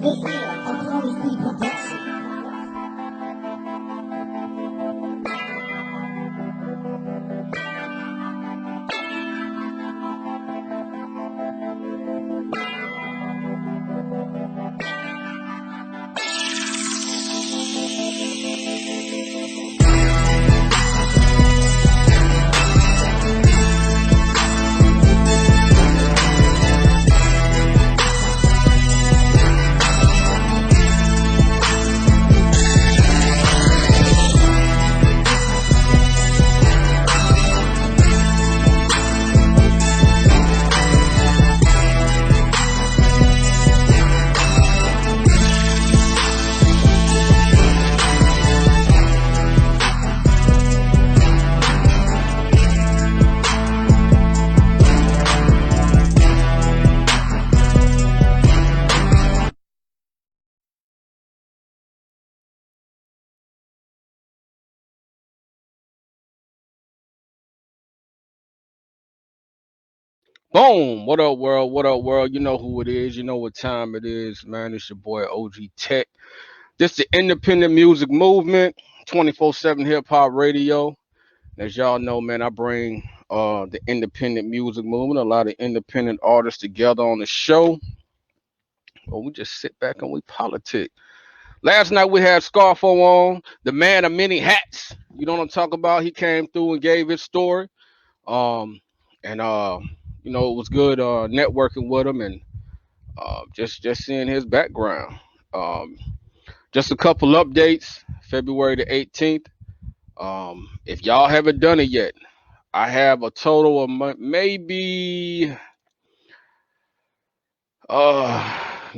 This is a Chloe C production. Boom! What up, world? What up, world? You know who it is. You know what time it is, man. It's your boy OG Tech. This the independent music movement, 24/7 hip hop radio. As y'all know, man, I bring the independent music movement, a lot of independent artists together on the show. Well, we just sit back and we politic. Last night we had Scarfo on, the man of many hats. You know what I'm talking about? He came through and gave his story. Um, and it was good networking with him and just seeing his background. Um, just a couple updates. February the 18th. If y'all haven't done it yet, I have a total of maybe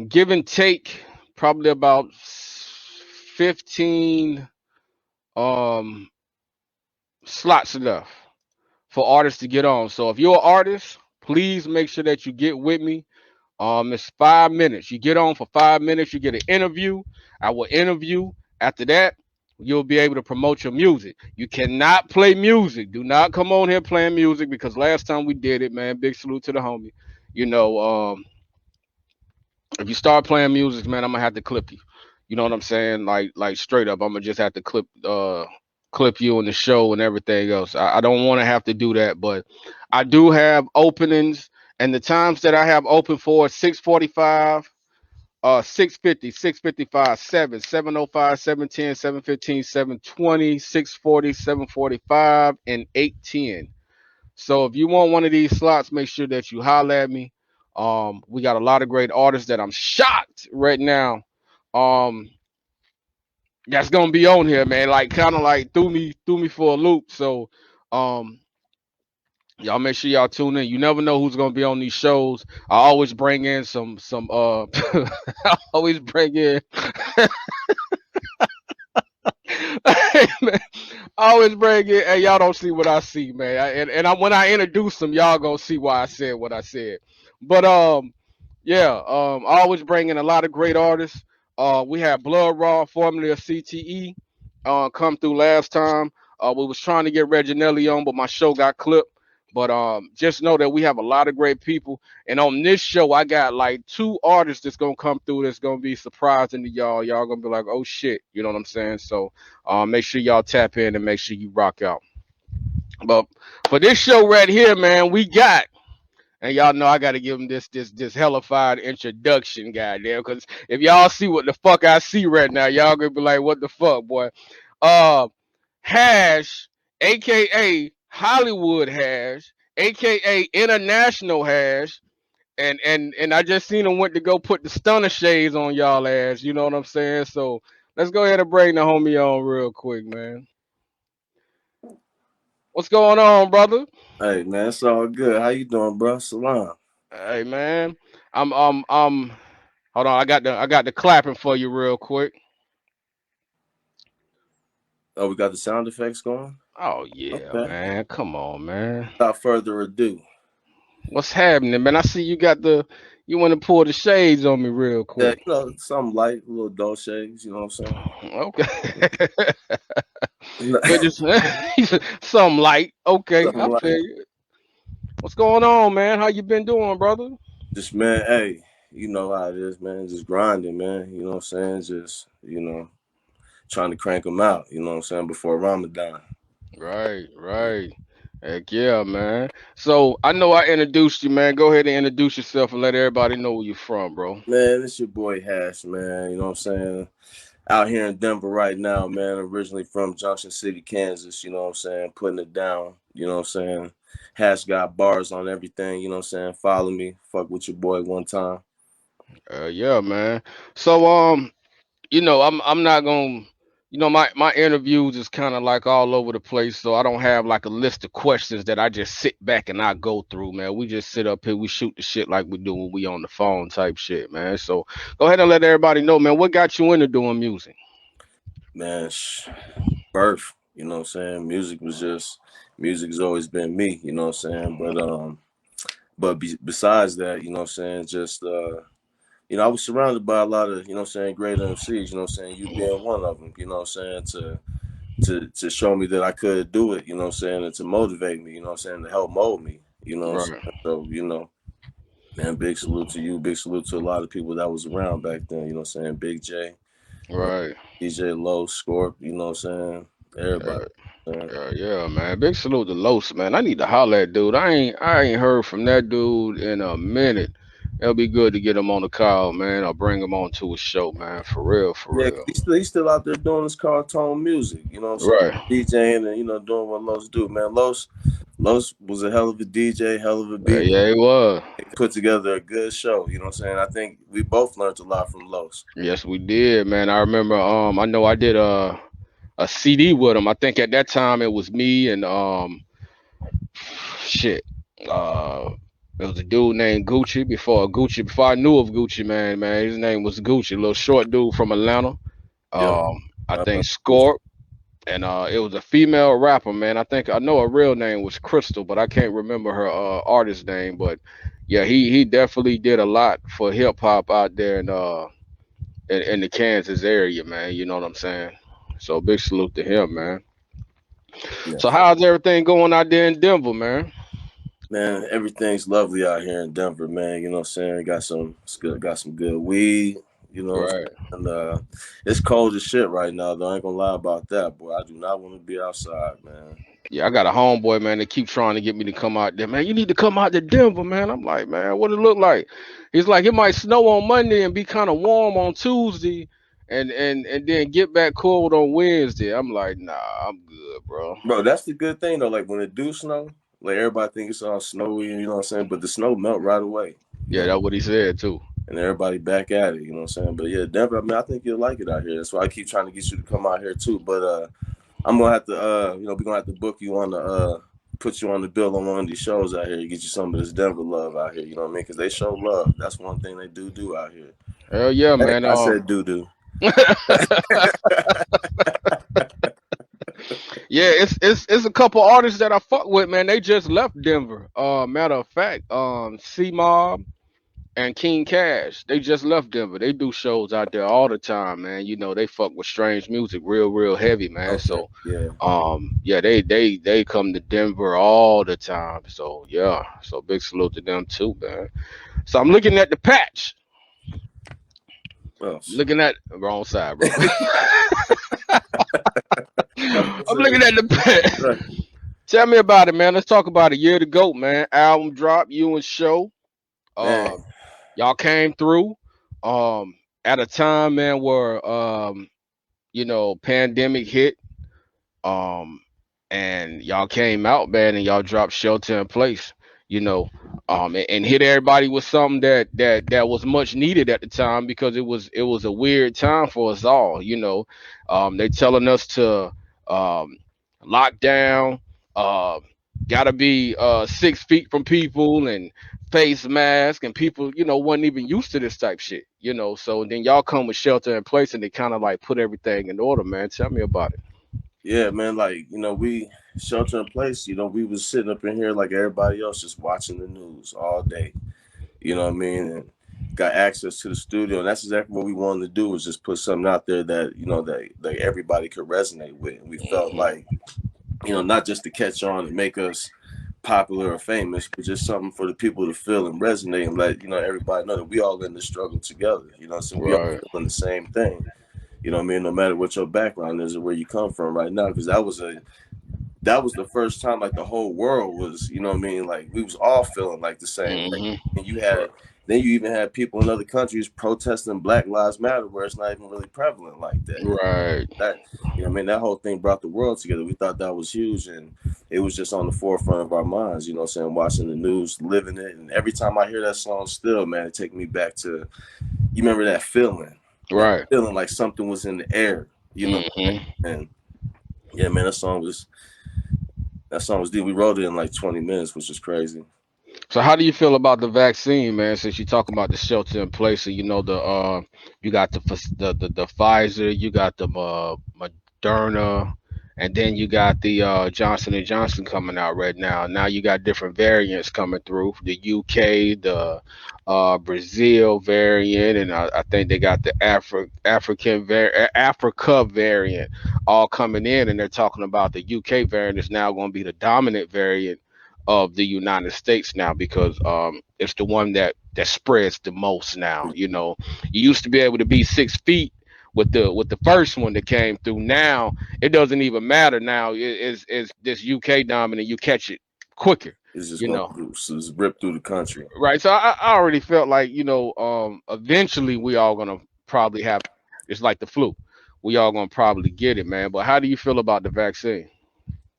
give and take probably about 15 um slots left for artists to get on. So if you're an artist, please make sure that you get with me. It's 5 minutes. You get on for 5 minutes. You get an interview. I will interview. After that, you'll be able to promote your music. You cannot play music. Do not come on here playing music because last time we did it, man. Big salute to the homie. You know, if you start playing music, man, I'm gonna have to clip you. You know what I'm saying? Like straight up, I'm gonna just have to clip you in the show and everything else. I don't want to have to do that, but I do have openings, and the times that I have open for 6:45, 6:50, 6:55, 7, 7:05, 7:10, 7:15, 7:20, 6:40, 7:45, and 8:10. So if you want one of these slots, make sure that you holler at me. We got a lot of great artists that I'm shocked right now. Um, that's gonna be on here, man. Like kind of like threw me for a loop. So um y'all make sure y'all tune in. You never know who's gonna be on these shows. I always bring in some I always bring in man, I always bring in hey y'all don't see what I see, man. When I introduce them, y'all gonna see why I said what I said. But yeah, I always bring in a lot of great artists. We had Blood Raw, formerly of CTE, come through last time. We was trying to get Reginelli on, but my show got clipped. But just know that we have a lot of great people. And on this show, I got like two artists that's gonna come through that's gonna be surprising to y'all. Y'all gonna be like, oh shit, you know what I'm saying? So make sure y'all tap in and make sure you rock out. But for this show right here, man, we got and y'all know I gotta give him this hellified introduction, goddamn. Because if y'all see what the fuck I see right now, y'all gonna be like, what the fuck, boy? Uh, Hash, aka Hollywood Hash, aka International Hash, and I just seen him went to go put the stunner shades on y'all ass. You know what I'm saying? So let's go ahead and bring the homie on real quick, man. What's going on, brother? Hey man, it's all good. How you doing, bro? Salam. Hey, man. I'm hold on, I got the clapping for you real quick. Oh, we got the sound effects going. Oh yeah, Okay. man. Come on, man. Without further ado, What's happening, man? I see you want to pull the shades on me real yeah, quick. something light, a little dull shades. You know what I'm Okay. saying? Good some light. Okay, Something I feel light. you. What's going on, man? How you been doing, brother? Just man, hey, you know how it is, man. Just grinding, man. You know what I'm saying? Just, trying to crank them out, you know what I'm saying, before Ramadan. Right, right. Heck yeah, man. So I know I introduced you, man. Go ahead and introduce yourself and let everybody know where you from, bro. Man, it's your boy Hash, man. You know what I'm saying? Out here in Denver right now, man. Originally from Junction City, Kansas, you know what I'm saying? Putting it down, you know what I'm saying? Hash got bars on everything, you know what I'm saying? Follow me. Fuck with your boy one time. Yeah, man. So I'm not gonna my interviews is kind of like all over the place, so I don't have like a list of questions that I just sit back and I go through, man. We just sit up here, we shoot the shit like we do when we on the phone type shit, man. So go ahead and let everybody know, man, what got you into doing music? Man, birth, you know what I'm saying? Music's always been me, you know what I'm saying? But besides that, you know what I'm saying, just I was surrounded by a lot of, you know what I'm saying, great MCs, you know what I'm saying, you being one of them, you know what I'm saying, to show me that I could do it, you know what I'm saying, and to motivate me, you know what I'm saying, to help mold me, you know what I'm Right, saying. So, man, big salute to you, big salute to a lot of people that was around back then, you know what I'm saying, Big J, uh, right. DJ Low, Scorp, you know what I'm saying, everybody. Yeah, man. Big salute to Los, man. I need to holler at dude. I ain't heard from that dude in a minute. It'll be good to get him on the call, man. I'll bring him on to a show, man. For real, for Yeah, 'cause real. he's still out there doing his cartoon music, you know what I'm saying, Right. DJing and, doing what Los do, man. Los was a hell of a DJ, hell of a beat Yeah, it was. put together a good show. You know what I'm saying? I think we both learned a lot from Los. Yes, we did, man. I remember. I know I did a CD with him. I think at that time it was me and shit. Uh, it was a dude named Gucci before I knew of Gucci, man. Man, his name was Gucci, a little short dude from Atlanta. Yep. I I think remember Gucci. Scorp. And it was a female rapper, man. I know her real name was Crystal, but I can't remember her artist name. But yeah, he definitely did a lot for hip hop out there in the Kansas area, man. You know what I'm saying? So big salute to him, man. Yeah. So how's everything going out there in Denver, man? Man, everything's lovely out here in Denver, man. You know what I'm saying? Got some good weed, you know what Right. I'm saying? And it's cold as shit right now, though. I ain't gonna lie about that, boy. I do not want to be outside, man. Yeah, I got a homeboy, man, that keep trying to get me to come out there. Man, you need to come out to Denver, man. I'm like, man, what it look like? He's like, it might snow on Monday and be kind of warm on Tuesday, and then get back cold on Wednesday. I'm like, nah, I'm good, bro. Bro, that's the good thing though. Like when it do snow, like everybody think it's all snowy, you know what I'm saying? But the snow melt right away, you Yeah, know. that's what he said too. And everybody back at it, you know what I'm saying? But yeah, Denver, I mean, I think you'll like it out here. That's why I keep trying to get you to come out here too. But I'm gonna have to we're gonna have to book you on the put you on the bill on one of these shows out here, get you some of this Denver love out here, you know what I mean? Because they show love. That's one thing they do out here. Hell yeah, Hey, man. I said do. Yeah, it's a couple artists that I fuck with, man. They just left Denver. Matter of fact, C Mob and King Cash, they just left Denver. They do shows out there all the time, man. You know, they fuck with strange music real heavy, man. Okay, So yeah. yeah, they come to Denver all the time. So yeah. So big salute to them too, man. So I'm looking at the patch. Oh, Looking at wrong side, bro. I'm I'm saying, looking at the patch. right. Tell me about it, man. Let's talk about a year to go, man. Album drop, you and show. Man, Um, y'all came through. At a time, man, where pandemic hit. Um, and y'all came out, man, and y'all dropped Shelter in Place. You know, and hit everybody with something that was much needed at the time because it was a weird time for us all. They telling us to um lock down, uh, gotta be 6 feet from people and face mask, and people wasn't even used to this type shit. So then y'all come with Shelter in Place, and they kind of like put everything in order, man. Tell me about it. yeah, man, like, we shelter in place, we was sitting up in here like everybody else just watching the news all day. You know what I mean? And got access to the studio, and that's exactly what we wanted to do was just put something out there that that everybody could resonate with. And we felt Mhm. like, not just to catch on and make us popular or famous, but just something for the people to feel and resonate and let everybody know that we all in the struggle together. So we all Right. feeling the same thing. I mean, no matter what your background is or where you come from right now, because that was the first time like the whole world was, what I mean, like we was all feeling like the same way. Hmm. And then you even had people in other countries protesting Black Lives Matter where it's not even really prevalent like that. Right. That I mean, that whole thing brought the world together. We thought that was huge, and it was just on the forefront of our minds. What I'm saying, watching the news, living it, and every time I hear that song, still, man, it takes me back to you remember that Right. feeling like something was in the air. Hmm. And yeah, man, that song was deep. We wrote it in like 20 minutes, which is crazy. So how do you feel about the vaccine, man? Since you're talking about the shelter in place, and you got the Pfizer, you got the Moderna, and then you got the Johnson and Johnson coming out right now. Now you got different variants coming through, the UK, the Brazil variant, and I think they got the Africa variant all coming in, and they're talking about the UK variant is now going to be the dominant variant of the United States now because it's the one that spreads the most now. You used to be able to be 6 feet with the first one that came through. Now it doesn't even matter. Now it's this UK dominant. You catch it quicker. It's just You gonna know, just rip through the country. right? So I already felt like eventually we all gonna probably have. It's like the flu. We all gonna probably get it, man. But how do you feel about the vaccine?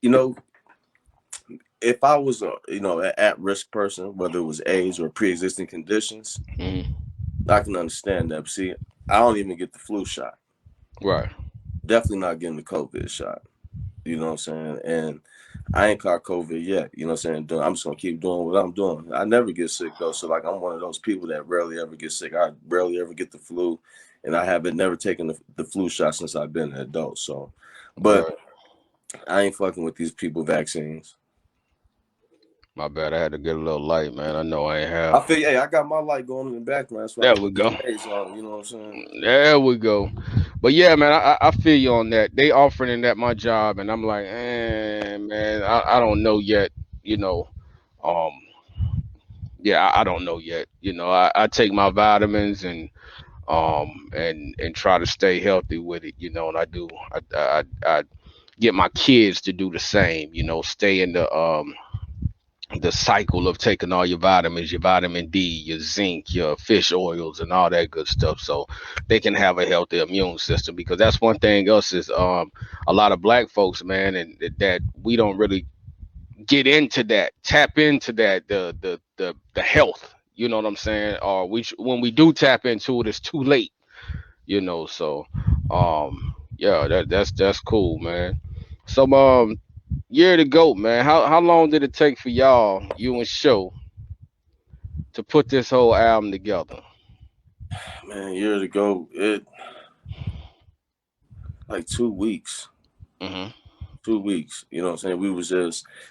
You know, if I was a at risk person, whether it was age or pre existing conditions, Hmm. I can understand that. But see, I don't even get the flu shot. Right. Definitely not getting the COVID shot. You know what I'm saying? And I ain't caught COVID yet. You know what I'm saying? I'm just gonna keep doing what I'm doing. I never get sick though. So like I'm one of those people that rarely ever get sick. I rarely ever get the flu, and I haven't never taken the flu shot since I've been an adult. So, but Right. I ain't fucking with these people vaccines. My bad. I had to get a little light, man. I know I ain't I have. feel hey, I got my light going in the background, so I There can we keep go. the haze on. You know what I'm saying? There we go. But yeah, man, I feel you on that. They offering that my job, and I'm like, man, I don't know yet. You know, um, yeah, I don't know yet. I take my vitamins and try to stay healthy with it. And I do. I get my kids to do the same. Stay in the cycle of taking all your vitamins, your vitamin D, your zinc, your fish oils, and all that good stuff, so they can have a healthy immune system. Because that's one thing else is a lot of black folks, man, and that we don't really get into that, tap into that the health. You know what I'm saying? Or when we do tap into it, it's too late. So yeah, that's cool, man. So year to go, man. How long did it take for y'all, you and Show, to put this whole album together? Man, years ago, it like 2 weeks. Hmm. 2 weeks. You know what I'm saying?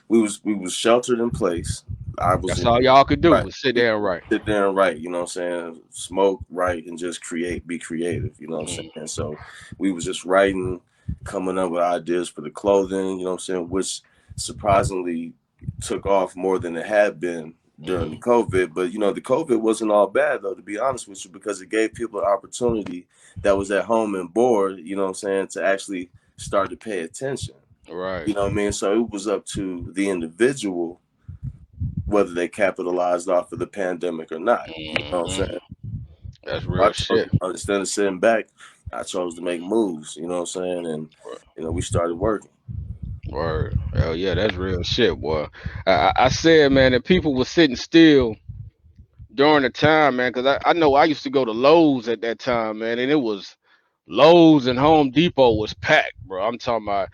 We was sheltered in place. I was That's in all y'all could do right. was sit We there and write. sit there and write, you know what I'm saying? Smoke, write, and just create, be creative, you know what I'm Mm, saying? So we was just writing, coming up with ideas for the clothing, you know what I'm saying, which surprisingly took off more than it had been during the mhm. COVID. But the COVID wasn't all bad though, to be honest with you, because it gave people an opportunity that was at home and bored, you know what I'm saying, to actually start to pay attention. Right. You know what I mean? So it was up to the individual whether they capitalized off of the pandemic or not. You know what I'm Hmm. saying? That's I real chose shit. instead of sitting back, I chose to make moves. You know what I'm saying? And we started working. Word. Hell yeah, that's real shit, boy. I said, man, that people were sitting still during the time, man, because I know I used to go to Lowe's at that time, man, and it was Lowe's and Home Depot was packed, bro. I'm talking about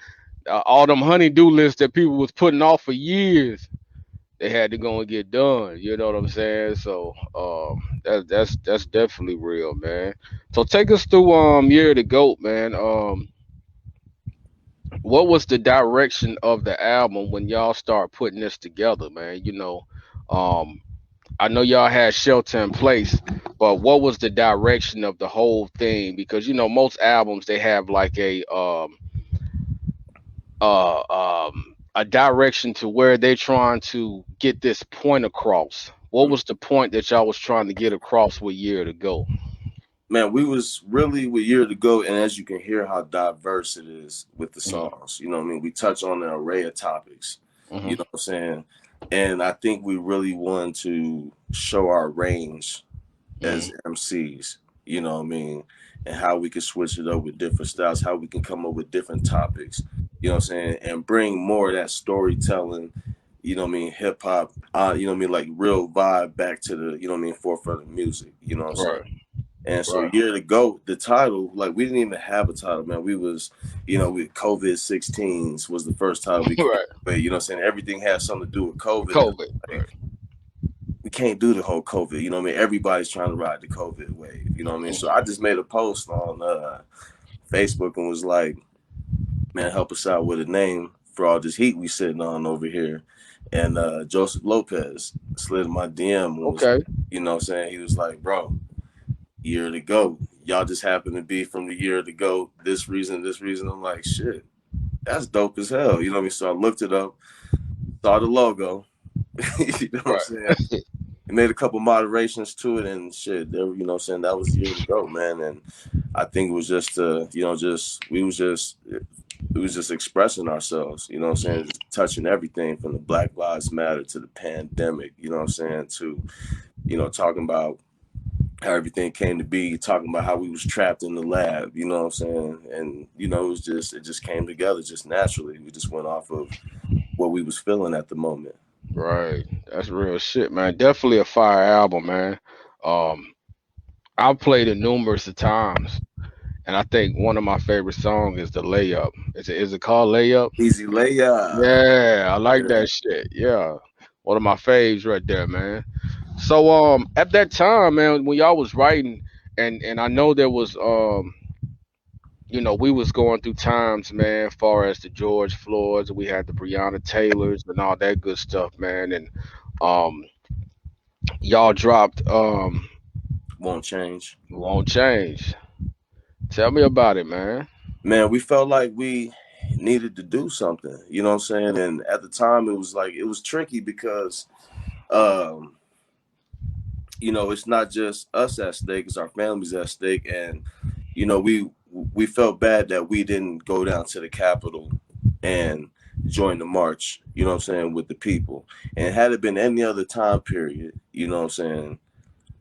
all them honeydew lists that people was putting off for years. They had to go and get done. You know what I'm saying? So that's definitely real, man. So take us through year to goat, man. What was the direction of the album when y'all start putting this together, man? Um I know y'all had shelter in place, but what was the direction of the whole thing? Because most albums they have like a a direction to where they're trying to get this point across. What Mm. was the point that y'all was trying to get across with Year to Go? Man, we was really with Year to Go, and as you can hear how diverse it is with the Mm-hmm. songs. You know what I mean? We touch on an array of topics. You Mm-hmm. know what I'm saying? And I think we really wanted to show our range as MCs, you know what I mean, and how we can switch it up with different styles, how we can come up with different topics, you know what I'm saying, and bring more of that storytelling, you know what I mean, hip hop, you know what I mean, like real vibe back to the, you know what I mean, forefront of music, you know what I'm saying. Right. And so Right. Year to Go, the title, like we didn't even have a title, man. We was, you know, with COVID 16s was the first title we came Right. with, you know what I'm saying? Everything had something to do with COVID. And COVID. like Right. we can't do the whole COVID. You know what I mean? Everybody's trying to ride the COVID wave. You know what I mean? So I just made a post on Facebook and was like, man, help us out with a name for all this heat we sitting on over here. And Joseph Lopez slid in my DM and was, Okay. you know what I'm saying? He was like, bro, Year to Go. Y'all just happen to be from the Year to Go. This reason, this reason. I'm like, shit, that's dope as hell. You know what I mean? So I looked it up, saw the logo. You know what I'm saying? Right. Made a couple moderations to it and shit. There, you know what I'm saying? That was Year to Go, man. And I think it was just you know, just we was just it was just expressing ourselves, you know what I'm saying? Just touching everything from the Black Lives Matter to the pandemic, you know what I'm saying, to, you know, talking about how everything came to be, talking about how we was trapped in the lab, you know what I'm saying? And, you know, it just came together just naturally. We just went off of what we was feeling at the moment. Right. That's real shit, man. Definitely a fire album, man. Um, I've played it numerous of times, and I think one of my favorite songs is the Layup. Is it called Layup? Easy layup. Yeah, I like Yeah. that shit. Yeah, one of my faves right there, man. So at that time, man, when y'all was writing, and I know there was we was going through times, man, far as the George Floyds, we had the Breonna Taylors and all that good stuff, man, and um y'all dropped Won't change. Won't Change. Tell me about it, man. Man, we felt like we needed to do something, you know what I'm saying? And at the time it was like it was tricky because um you know, it's not just us at stake, it's our families at stake. And, you know, we felt bad that we didn't go down to the Capitol and join the march, you know what I'm saying, with the people. And had it been any other time period, you know what I'm saying,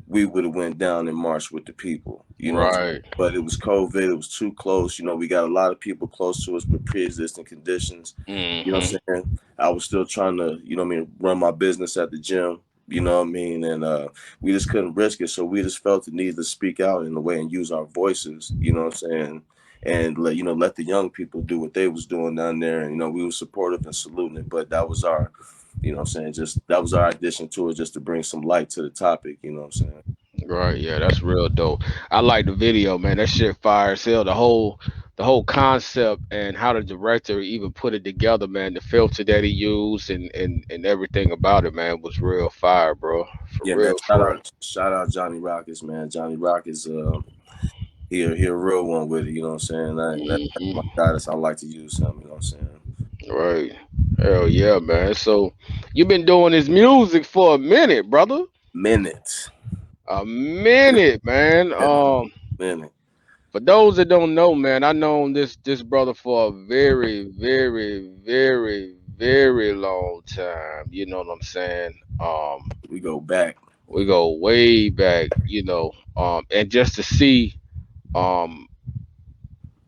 we would have went down and marched with the people, you know what I'm saying? Right. But it was COVID, it was too close. You know, we got a lot of people close to us with pre-existing conditions. You know what Hmm. I'm saying? I was still trying to, you know what I mean, run my business at the gym, you know what I mean? And we just couldn't risk it. So we just felt the need to speak out in a way and use our voices, you know what I'm saying? And let let the young people do what they was doing down there. And, you know, we were supportive and saluting it, but that was our, you know what I'm saying, just that was our addition to it, just to bring some light to the topic, you know what I'm saying? Right, yeah, that's real dope. I like the video, man. That shit fire as hell. The whole concept and how the director even put it together, man. The filter that he used and everything about it, man, was real fire, bro. For Yeah, man. real, for real. Shout out Johnny Rockets, man. Johnny Rockets, he a real one with it. You know what I'm saying? That's my Hmm. guy. That's I like to use him. You know what I'm saying? Right. Hell yeah, man. So you've been doing this music for a minute, brother. Minutes, A minute, man. minute. For those that don't know, man, I known this brother for a very, very, very, very long time. You know what I'm saying? We go back. We go way back, and just to see um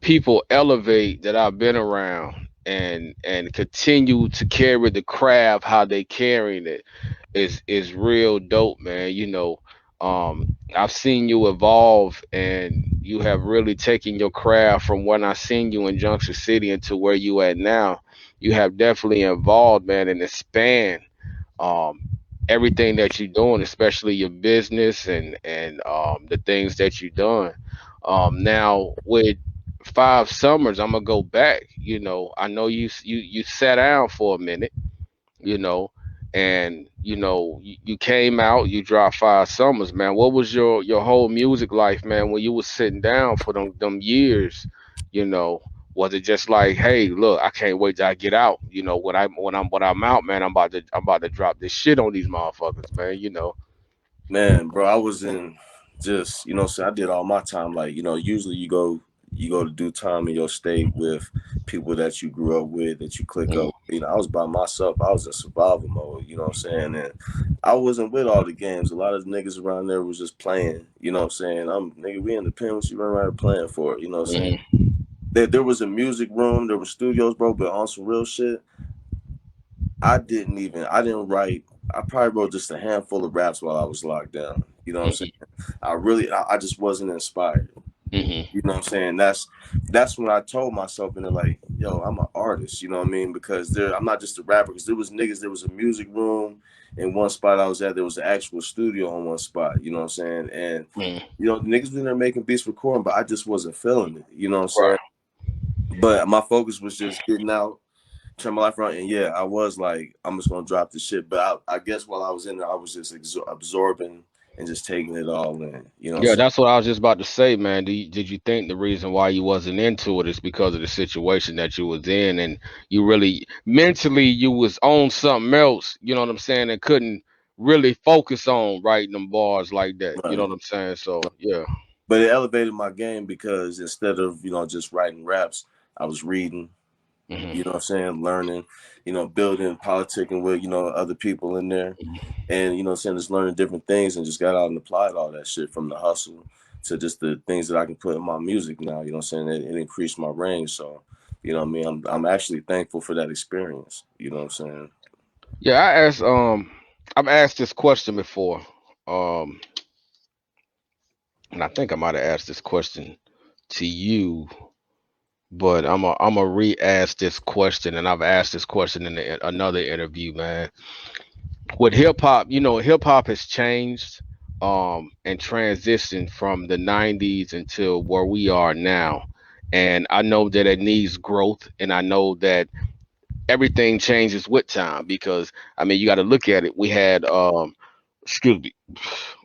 people elevate that I've been around and continue to carry the craft how they carrying it is real dope, man. I've seen you evolve and you have really taken your craft from when I seen you in Junction City into where you at now. You have definitely evolved, man, and expand um everything that you're doing, especially your business and the things that you're doing. Now with 5 summers, I'm gonna go back. I know you sat down for a minute, you know, and you came out, you dropped 5 summers, man. What was your whole music life, man, when you was sitting down for them years, you know? Was it just like, hey, look, I can't wait till I get out. You know, when I'm out, man, I'm about to drop this shit on these motherfuckers, man. You know. Man, bro, I was in just, so I did all my time. Like, usually you go to do time in your state with people that you grew up with, that you click Mm, up. I was by myself. I was in survival mode, you know what I'm saying? And I wasn't with all the games. A lot of the niggas around there was just playing, you know what I'm saying? Nigga, we in the pen, what you run around playing for, you know what I'm saying? mm, There was a music room, there were studios, bro, but on some real shit, I didn't write. I probably wrote just a handful of raps while I was locked down. You know what I'm saying? mm, I just wasn't inspired. mm, You know what I'm saying? That's when I told myself, and they're like, yo, I'm an artist. You know what I mean? Because I'm not just a rapper. Because there was niggas. There was a music room in one spot I was at. There was an actual studio on one spot. You know what I'm saying? And mm. niggas was in there making beats, recording, but I just wasn't feeling it. You know what I'm saying? Right. But my focus was just getting out, turn my life around. And yeah, I was like, I'm just gonna drop the shit. But I guess while I was in there, I was just absorbing and just taking it all in. You know what I'm Yeah, saying? that's what I was just about to say, man. Did you think the reason why you wasn't into it is because of the situation that you was in, and you really mentally you was on something else, you know what I'm saying, and couldn't really focus on writing them bars like that. You know Right. what I'm saying? So yeah. But it elevated my game because instead of, just writing raps, I was reading, you Hmm. know what I'm saying, learning, building, politicking with, other people in there. And, what I'm saying, just learning different things and just got out and applied all that shit from the hustle to just the things that I can put in my music now, you know what I'm saying? It increased my range. So, you know what I mean? I'm actually thankful for that experience. You know what I'm saying? Yeah, I've asked this question before. Um and I think I might have asked this question to you, but I'm a re-ask this question, and I've asked this question in another interview, man. With hip hop, hip hop has changed and transitioned from the 90s until where we are now. And I know that it needs growth, and I know that everything changes with time because I mean you got to look at it. Excuse me,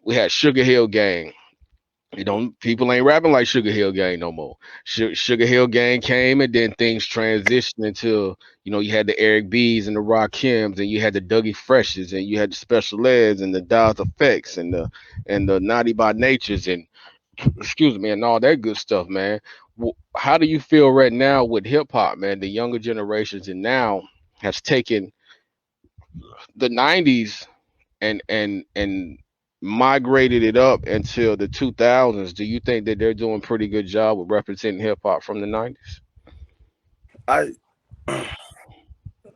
we had Sugar Hill Gang. People ain't rapping like Sugar Hill Gang no more. Sugar Hill Gang came, and then things transitioned into, you had the Eric B's and the Rakims, and you had the Dougie Freshes, and you had the Special Eds and the Daz Effects and the Naughty by Natures and excuse me and all that good stuff, man. How do you feel right now with hip hop, man? The younger generations and now has taken the '90s and migrated it up until the 2000s. Do you think that they're doing a pretty good job with representing hip hop from the '90s? I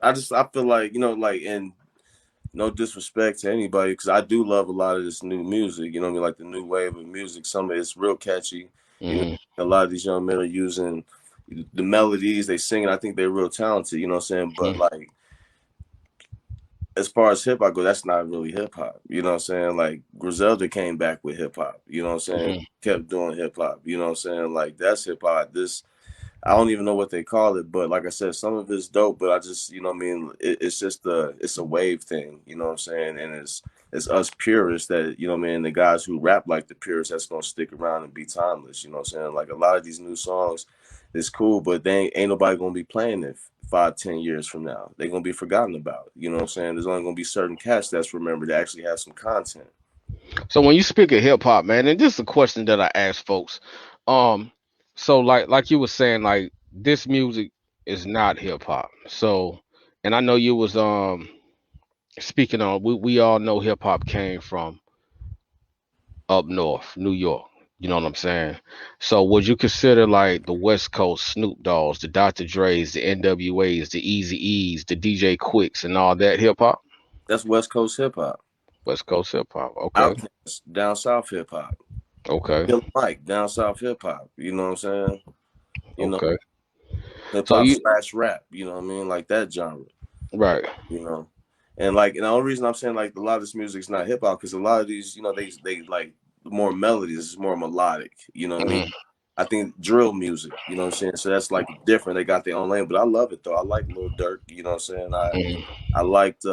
I feel like, like, and no disrespect to anybody, because I do love a lot of this new music. You know what I mean? Like the new wave of music. Some of it's real catchy. You know, Hmm. a lot of these young men are using the melodies they sing, and I think they're real talented. You know what I'm saying? But Hmm. like, as far as hip hop go, that's not really hip hop. You know what I'm saying? Like Griselda came back with hip hop. You know what I'm saying? Hmm. Kept doing hip hop. You know what I'm saying? Like that's hip hop. This I don't even know what they call it, but like I said, some of it's dope. But I just, you know what I mean, it's just it's a wave thing, you know what I'm saying? And it's us purists that, you know what I mean, the guys who rap like the purists that's gonna stick around and be timeless, you know what I'm saying? Like a lot of these new songs, it's cool, but they ain't nobody gonna be playing it 5, 10 years from now. They're gonna be forgotten about. You know what I'm saying? There's only gonna be certain cats that's remembered that actually have some content. So when you speak of hip hop, man, and this is a question that I ask folks, um, so like you were saying, like this music is not hip hop. So, and I know you was speaking on, we all know hip hop came from up north, New York. You know what I'm saying? So would you consider like the West Coast Snoop Dogg's, the Dr. Dre's, the NWA's, the Easy E's, the DJ Quicks, and all that hip hop? That's West Coast hip hop. West Coast hip hop. Okay. Outkast, down south hip hop. Okay. Killer Mike, down south hip hop. You know what I'm saying? You know, Okay. hip So hop you slash rap. You know what I mean? Like that genre. right. You know, and like, and the only reason I'm saying like a lot of this music's not hip hop because a lot of these, they like more melodies, it's more melodic. You know what I mean? Hmm. I think drill music. You know what I'm saying? So that's like different. They got their own lane, but I love it though. I like Lil Durk. You know what I'm saying? Hmm. I liked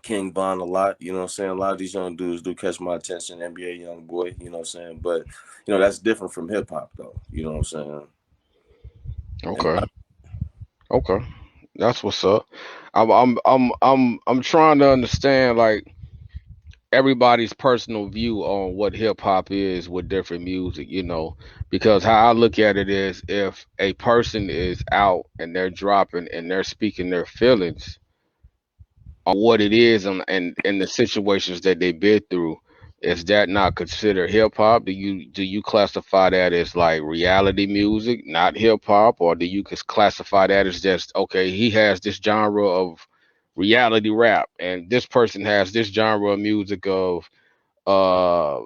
King Von a lot. You know what I'm saying? A lot of these young dudes do catch my attention. NBA young boy. You know what I'm saying? But that's different from hip hop though. You know what I'm saying? And Okay. Okay. That's what's up. I'm trying to understand like everybody's personal view on what hip hop is with different music, because how I look at it is if a person is out and they're dropping and they're speaking their feelings on what it is and the situations that they've been through, is that not considered hip hop? Do you classify that as like reality music, not hip hop, or do you just classify that as just okay, he has this genre of reality rap and this person has this genre of music of uh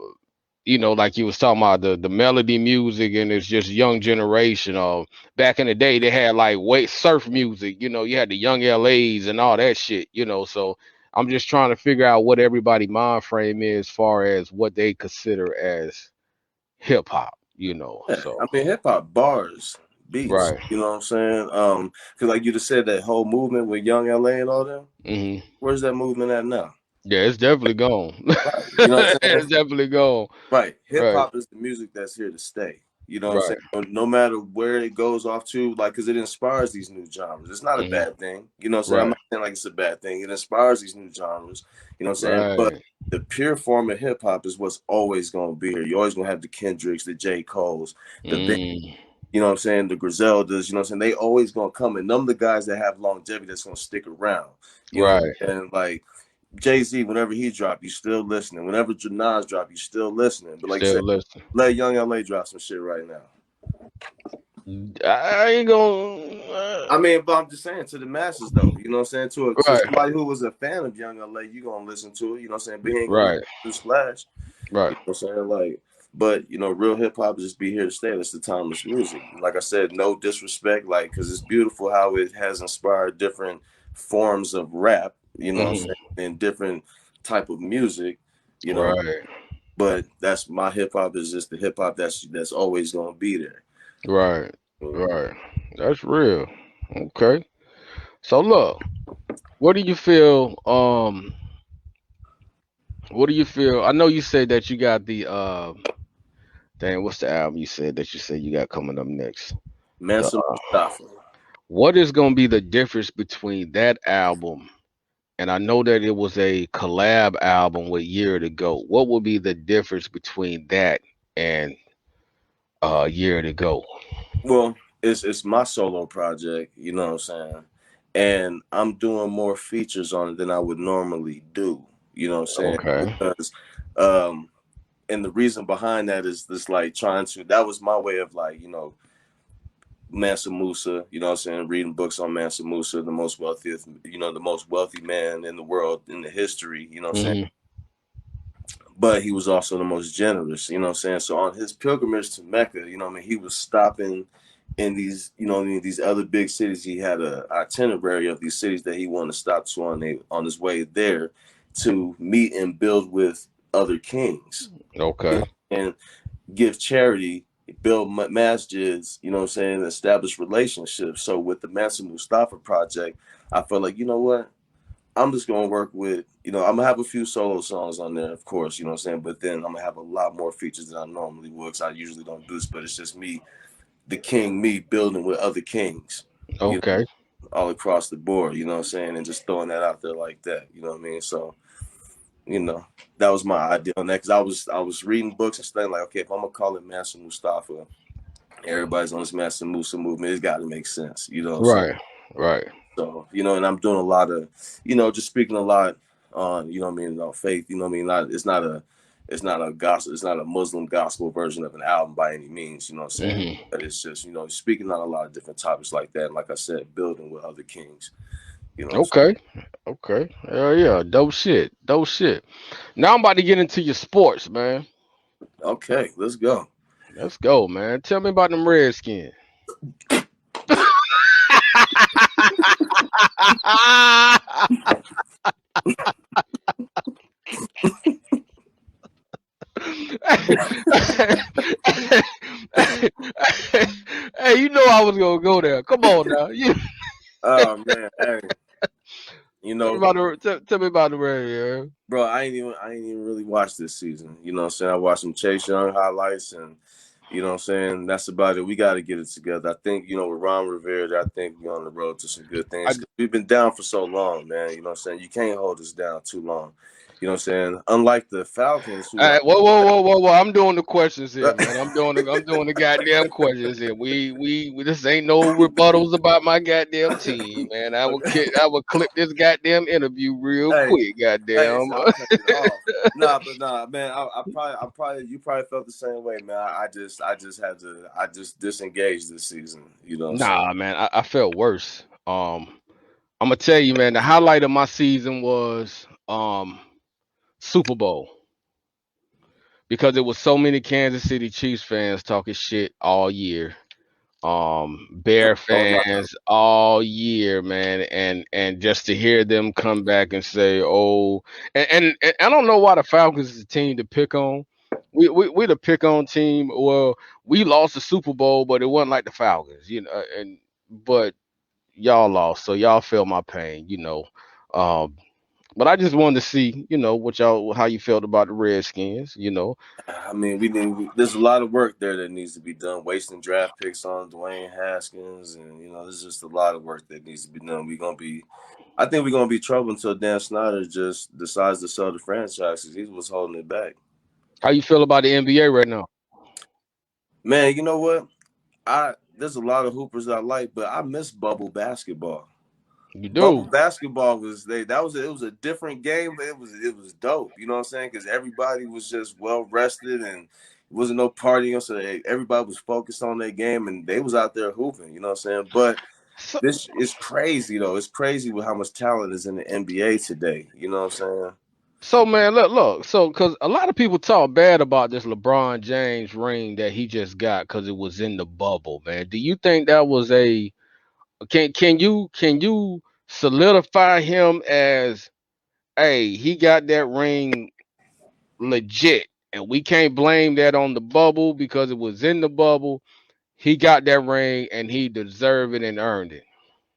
like you was talking about the melody music, and it's just young generation of back in the day they had like wait surf music, you had the young LAs and all that shit, so I'm just trying to figure out what everybody mind frame is as far as what they consider as hip hop, yeah, so I mean, hip hop bars, beats. right. You know what I'm saying? Because like you just said, that whole movement with Young LA and all them. Hmm. Where's that movement at now? Yeah, it's definitely gone. Right. You know what I'm saying? It's definitely gone. Right. Hip Right. hop is the music that's here to stay. You know what I'm Right. saying? No matter where it goes off to, like, because it inspires these new genres. It's not a Hmm. bad thing. You know what I'm saying? I'm Right. not saying like it's a bad thing. It inspires these new genres. You know what I'm saying? But Right. the pure form of hip hop is what's always going to be here. You're always going to have the Kendricks, the J. Cole's, the Ben, Mm. you know what I'm saying? The Griseldas, you know what I'm saying? They always going to come. And them the guys that have longevity that's going to stick around. You know what Right. I'm saying? Like, Jay-Z, whenever he drop, you still listening. Whenever Nas drop, you still listening. But like I Still said, listen. let Young LA drop some shit right now. I ain't gonna. I mean, but I'm just saying to the masses though, you know what I'm saying? To Right, somebody who was a fan of Young LA, you gonna listen to it, you know what I'm saying? But he ain't gonna right, listen to Splash, right. you know what I'm saying? Like, but real hip hop is just be here to stay. That's the timeless music. Like I said, no disrespect, like, cause it's beautiful how it has inspired different forms of rap, you know what I'm Hmm. saying, and different type of music, you know. Right, But that's my hip hop is just the hip hop that's always gonna be there. right, Mhm. right. That's real. Okay. So look, what do you feel? What do you feel? I know you said that you got the dang, what's the album you said you got coming up next? The Mansa Mustafa. what is gonna be the difference between that album? And I know that it was a collab album with Year to Go. What would be the difference between that and Year to Go? Well, it's my solo project, you know what I'm saying? And I'm doing more features on it than I would normally do, you know what I'm saying? Okay. Because um and the reason behind that is this like trying to that was my way of like, Mansa Musa, you know what I'm saying, reading books on Mansa Musa, the most wealthiest, the most wealthy man in the world in the history, you know what I'm saying? Hmm. But he was also the most generous, you know what I'm saying? So on his pilgrimage to Mecca, you know what I mean, he was stopping in these, in these other big cities. He had a itinerary of these cities that he wanted to stop to on his way there to meet and build with other kings, Okay. and give charity, build masjids, you know what I'm saying, establish relationships. So with the Mansa Mustafa project, I felt like, you know what? I'm just gonna work with, I'm gonna have a few solo songs on there, of course, you know what I'm saying, but then I'm gonna have a lot more features than I normally would, because I usually don't do this, but it's just me, the king, me building with other kings, you know, Okay. all across the board, you know what I'm saying, and just throwing that out there like that, you know what I mean? So, you know, that was my idea on that, because I was reading books and studying, like, okay, if I'm gonna call it Master Mustafa, everybody's on this Master Musa movement, it's gotta make sense, you know what I'm saying? Right. Right. So, and I'm doing a lot of, just speaking a lot on, you know what I mean, on faith, you know what I mean? It's not a gospel, it's not a Muslim gospel version of an album by any means, you know what I'm saying? Hmm. But it's just, speaking on a lot of different topics like that. And like I said, building with other kings, you know what I'm saying? Okay. Okay. Hell yeah. Dope shit. Dope shit. Now I'm about to get into your sports, man. Okay, let's go. Let's go, man. Tell me about them Redskins. Hey, you know I was gonna go there. Come on now. Oh man, hey, you Tell me know, about tell me about the Redskins. bro, I ain't even really watched this season. You know what I'm saying? I watched some Chase Young highlights, and You know what I'm saying? That's about it. We got to get it together. I think, with Ron Rivera, I think we're on the road to some good I, things. 'Cause we've been down for so long, man. You know what I'm saying? You can't hold us down too long. You know what I'm saying? Unlike the Falcons, who whoa! I'm doing the questions here, man. I'm doing the goddamn questions here. We this ain't no rebuttals about my goddamn team, man. I will clip this goddamn interview real hey, quick, hey, goddamn. so I'll cut it off. Nah, but nah, man. You probably felt the same way, man. I just disengaged this season. You know what I'm saying? Nah, man, I felt worse. I'm gonna tell you, man. The highlight of my season was Super Bowl because it was so many Kansas City Chiefs fans talking shit all year. Bear Oh no, fans all year, man, and just to hear them come back and say, "Oh," and I don't know why the Falcons is the team to pick on. We the pick on team. Well, we lost the Super Bowl, but it wasn't like the Falcons, and but y'all lost, so y'all feel my pain, Um, but I just wanted to see, what y'all how you felt about the Redskins. I mean, there's a lot of work there that needs to be done. Wasting draft picks on Dwayne Haskins, and there's just a lot of work that needs to be done. I think we're gonna be trouble until Dan Snyder just decides to sell the franchise. 'Cause he was holding it back. How you feel about the NBA right now? Man, you know what? There's a lot of hoopers I like, but I miss bubble basketball. You Bubble do, basketball it was a different game, but it was dope. You know what I'm saying? Because everybody was just well rested and it wasn't no partying, so everybody was focused on their game and they was out there hooping. You know what I'm saying? But so, this is crazy though. It's crazy with how much talent is in the NBA today. You know what I'm saying? so man, look, so because a lot of people talk bad about this LeBron James ring that he just got because it was in the bubble, man. Do you think that was a can you solidify him as, hey, he got that ring legit, and we can't blame that on the bubble because it was in the bubble. He got that ring and he deserved it and earned it.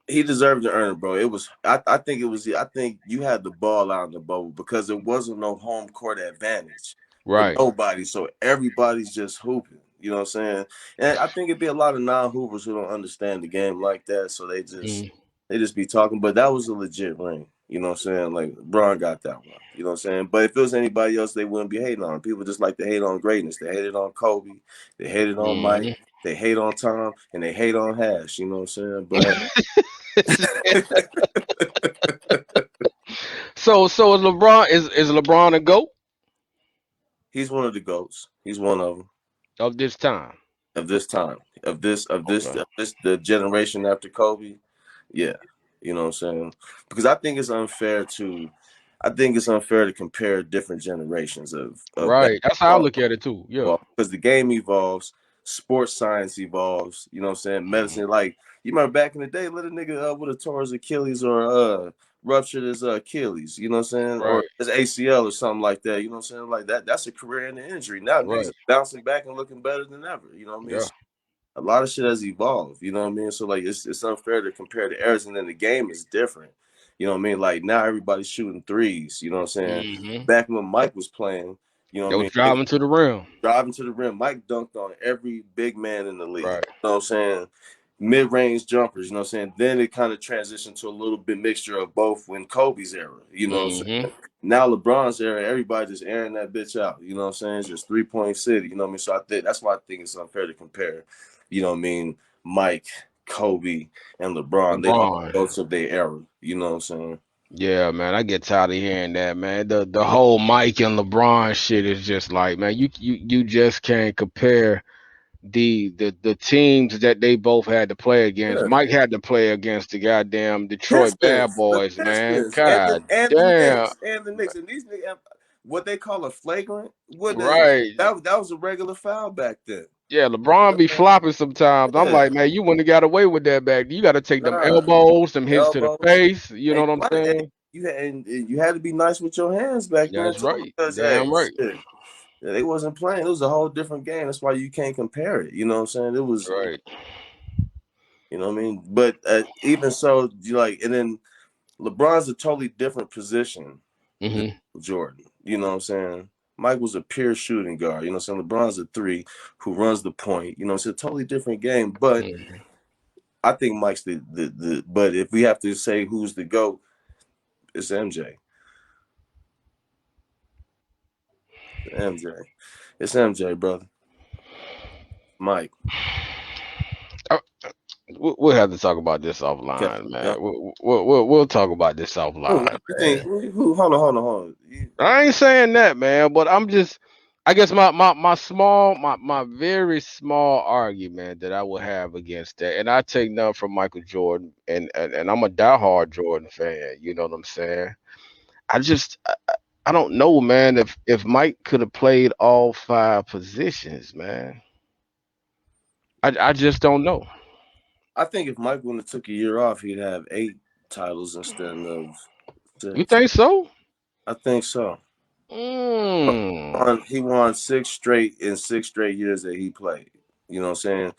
He deserved to earn it, bro. It was. I think it was. I think you had the ball out in the bubble because there wasn't no home court advantage for Right. nobody. So everybody's just hooping. You know what I'm saying? And I think it'd be a lot of non-hoopers who don't understand the game like that. So Mm. they just be talking. But that was a legit ring. You know what I'm saying? Like Braun got that one. You know what I'm saying? But if it was anybody else, they wouldn't be hating on. People just like to hate on greatness. They hated on Kobe. They hated on Mike. Mhm. They hate on Tom, and they hate on Hash. You know what I'm saying? But So is LeBron a goat he's one of the goats. He's one of them of this time? of this time Okay. of this the generation after Kobe. Yeah, you know what I'm saying? Because I think it's unfair to compare different generations of Right. That's how I basketball look at it too. Yeah. because the game evolves, sports science evolves. You know what I'm saying? Mhm. Medicine, like you remember back in the day, let a nigga would have tore his Achilles or ruptured his Achilles. You know what I'm saying? Or Right. his ACL or something like that. You know what I'm saying? Like that. That's a career ending injury. Now niggas Right. are bouncing back and looking better than ever. You know what I mean? Yeah. So a lot of shit has evolved. You know what I mean? So like it's unfair to compare the eras, and then the game is different. You know what I mean? Like now everybody's shooting threes. You know what I'm saying? Hmm. Back when Mike was playing, you know what That I was mean? driving to the rim. Driving to the rim. Mike dunked on every big man in the league. Right. You know what I'm saying? Mid-range jumpers, you know what I'm saying? Then it kind of transitioned to a little bit mixture of both in Kobe's era. You know what I'm Hmm. saying? Now LeBron's era, everybody just airing that bitch out. You know what I'm saying? It's just 3-point city. You know what I mean? So I think that's why I think it's unfair to compare, you know what I mean, Mike, Kobe, and LeBron. They all LeBron. go to their era. You know what I'm saying? Yeah, man, I get tired of hearing that, man. The whole Mike and LeBron shit is just like, man, you just can't compare the teams that they both had to play against. Yeah. Mike had to play against the goddamn Detroit Bad Pistons, the Boys, man. Pistons, God and the damn. Knicks, and these niggas, what they call a flagrant, Right. that was a regular foul back then. Yeah, You LeBron know be what I'm flopping sometimes. I'm saying? like, man, you wouldn't have got away with that back then. You got to take Yeah, them nah, elbows, them hits to the elbows, face. You know and what I'm saying? you had to be nice with your hands back then That's too, right. because Damn hey, right. shit, they wasn't playing. It was a whole different game. That's why you can't compare it. You know what I'm saying? It was, Right. you know what I mean. But even so, you like, and then LeBron's a totally different position than Hmm. Jordan. You know what I'm saying? Mike was a pure shooting guard. You know what I'm saying? LeBron's a 3 who runs the point. You know, it's a totally different game. But Mhm. I think Mike's the but if we have to say who's the GOAT, it's MJ. MJ. It's MJ, brother. Mike. Uh, we'll have to talk about this Okay. offline, Yeah. man. We'll talk about this Who offline, you think? man. Who hold on. I ain't saying that, man, but I'm just, I guess my very small argument that I would have against that, and I take none from Michael Jordan, and I'm a diehard Jordan fan. You know what I'm saying? I just I don't know, man. If Mike could have played all five positions, man, I just don't know. I think if Mike wouldn't have took a year off, he'd have 8 titles instead of You 6. think so? I think so. Mm. He won 6 straight in 6 straight years that he played. You know what I'm saying?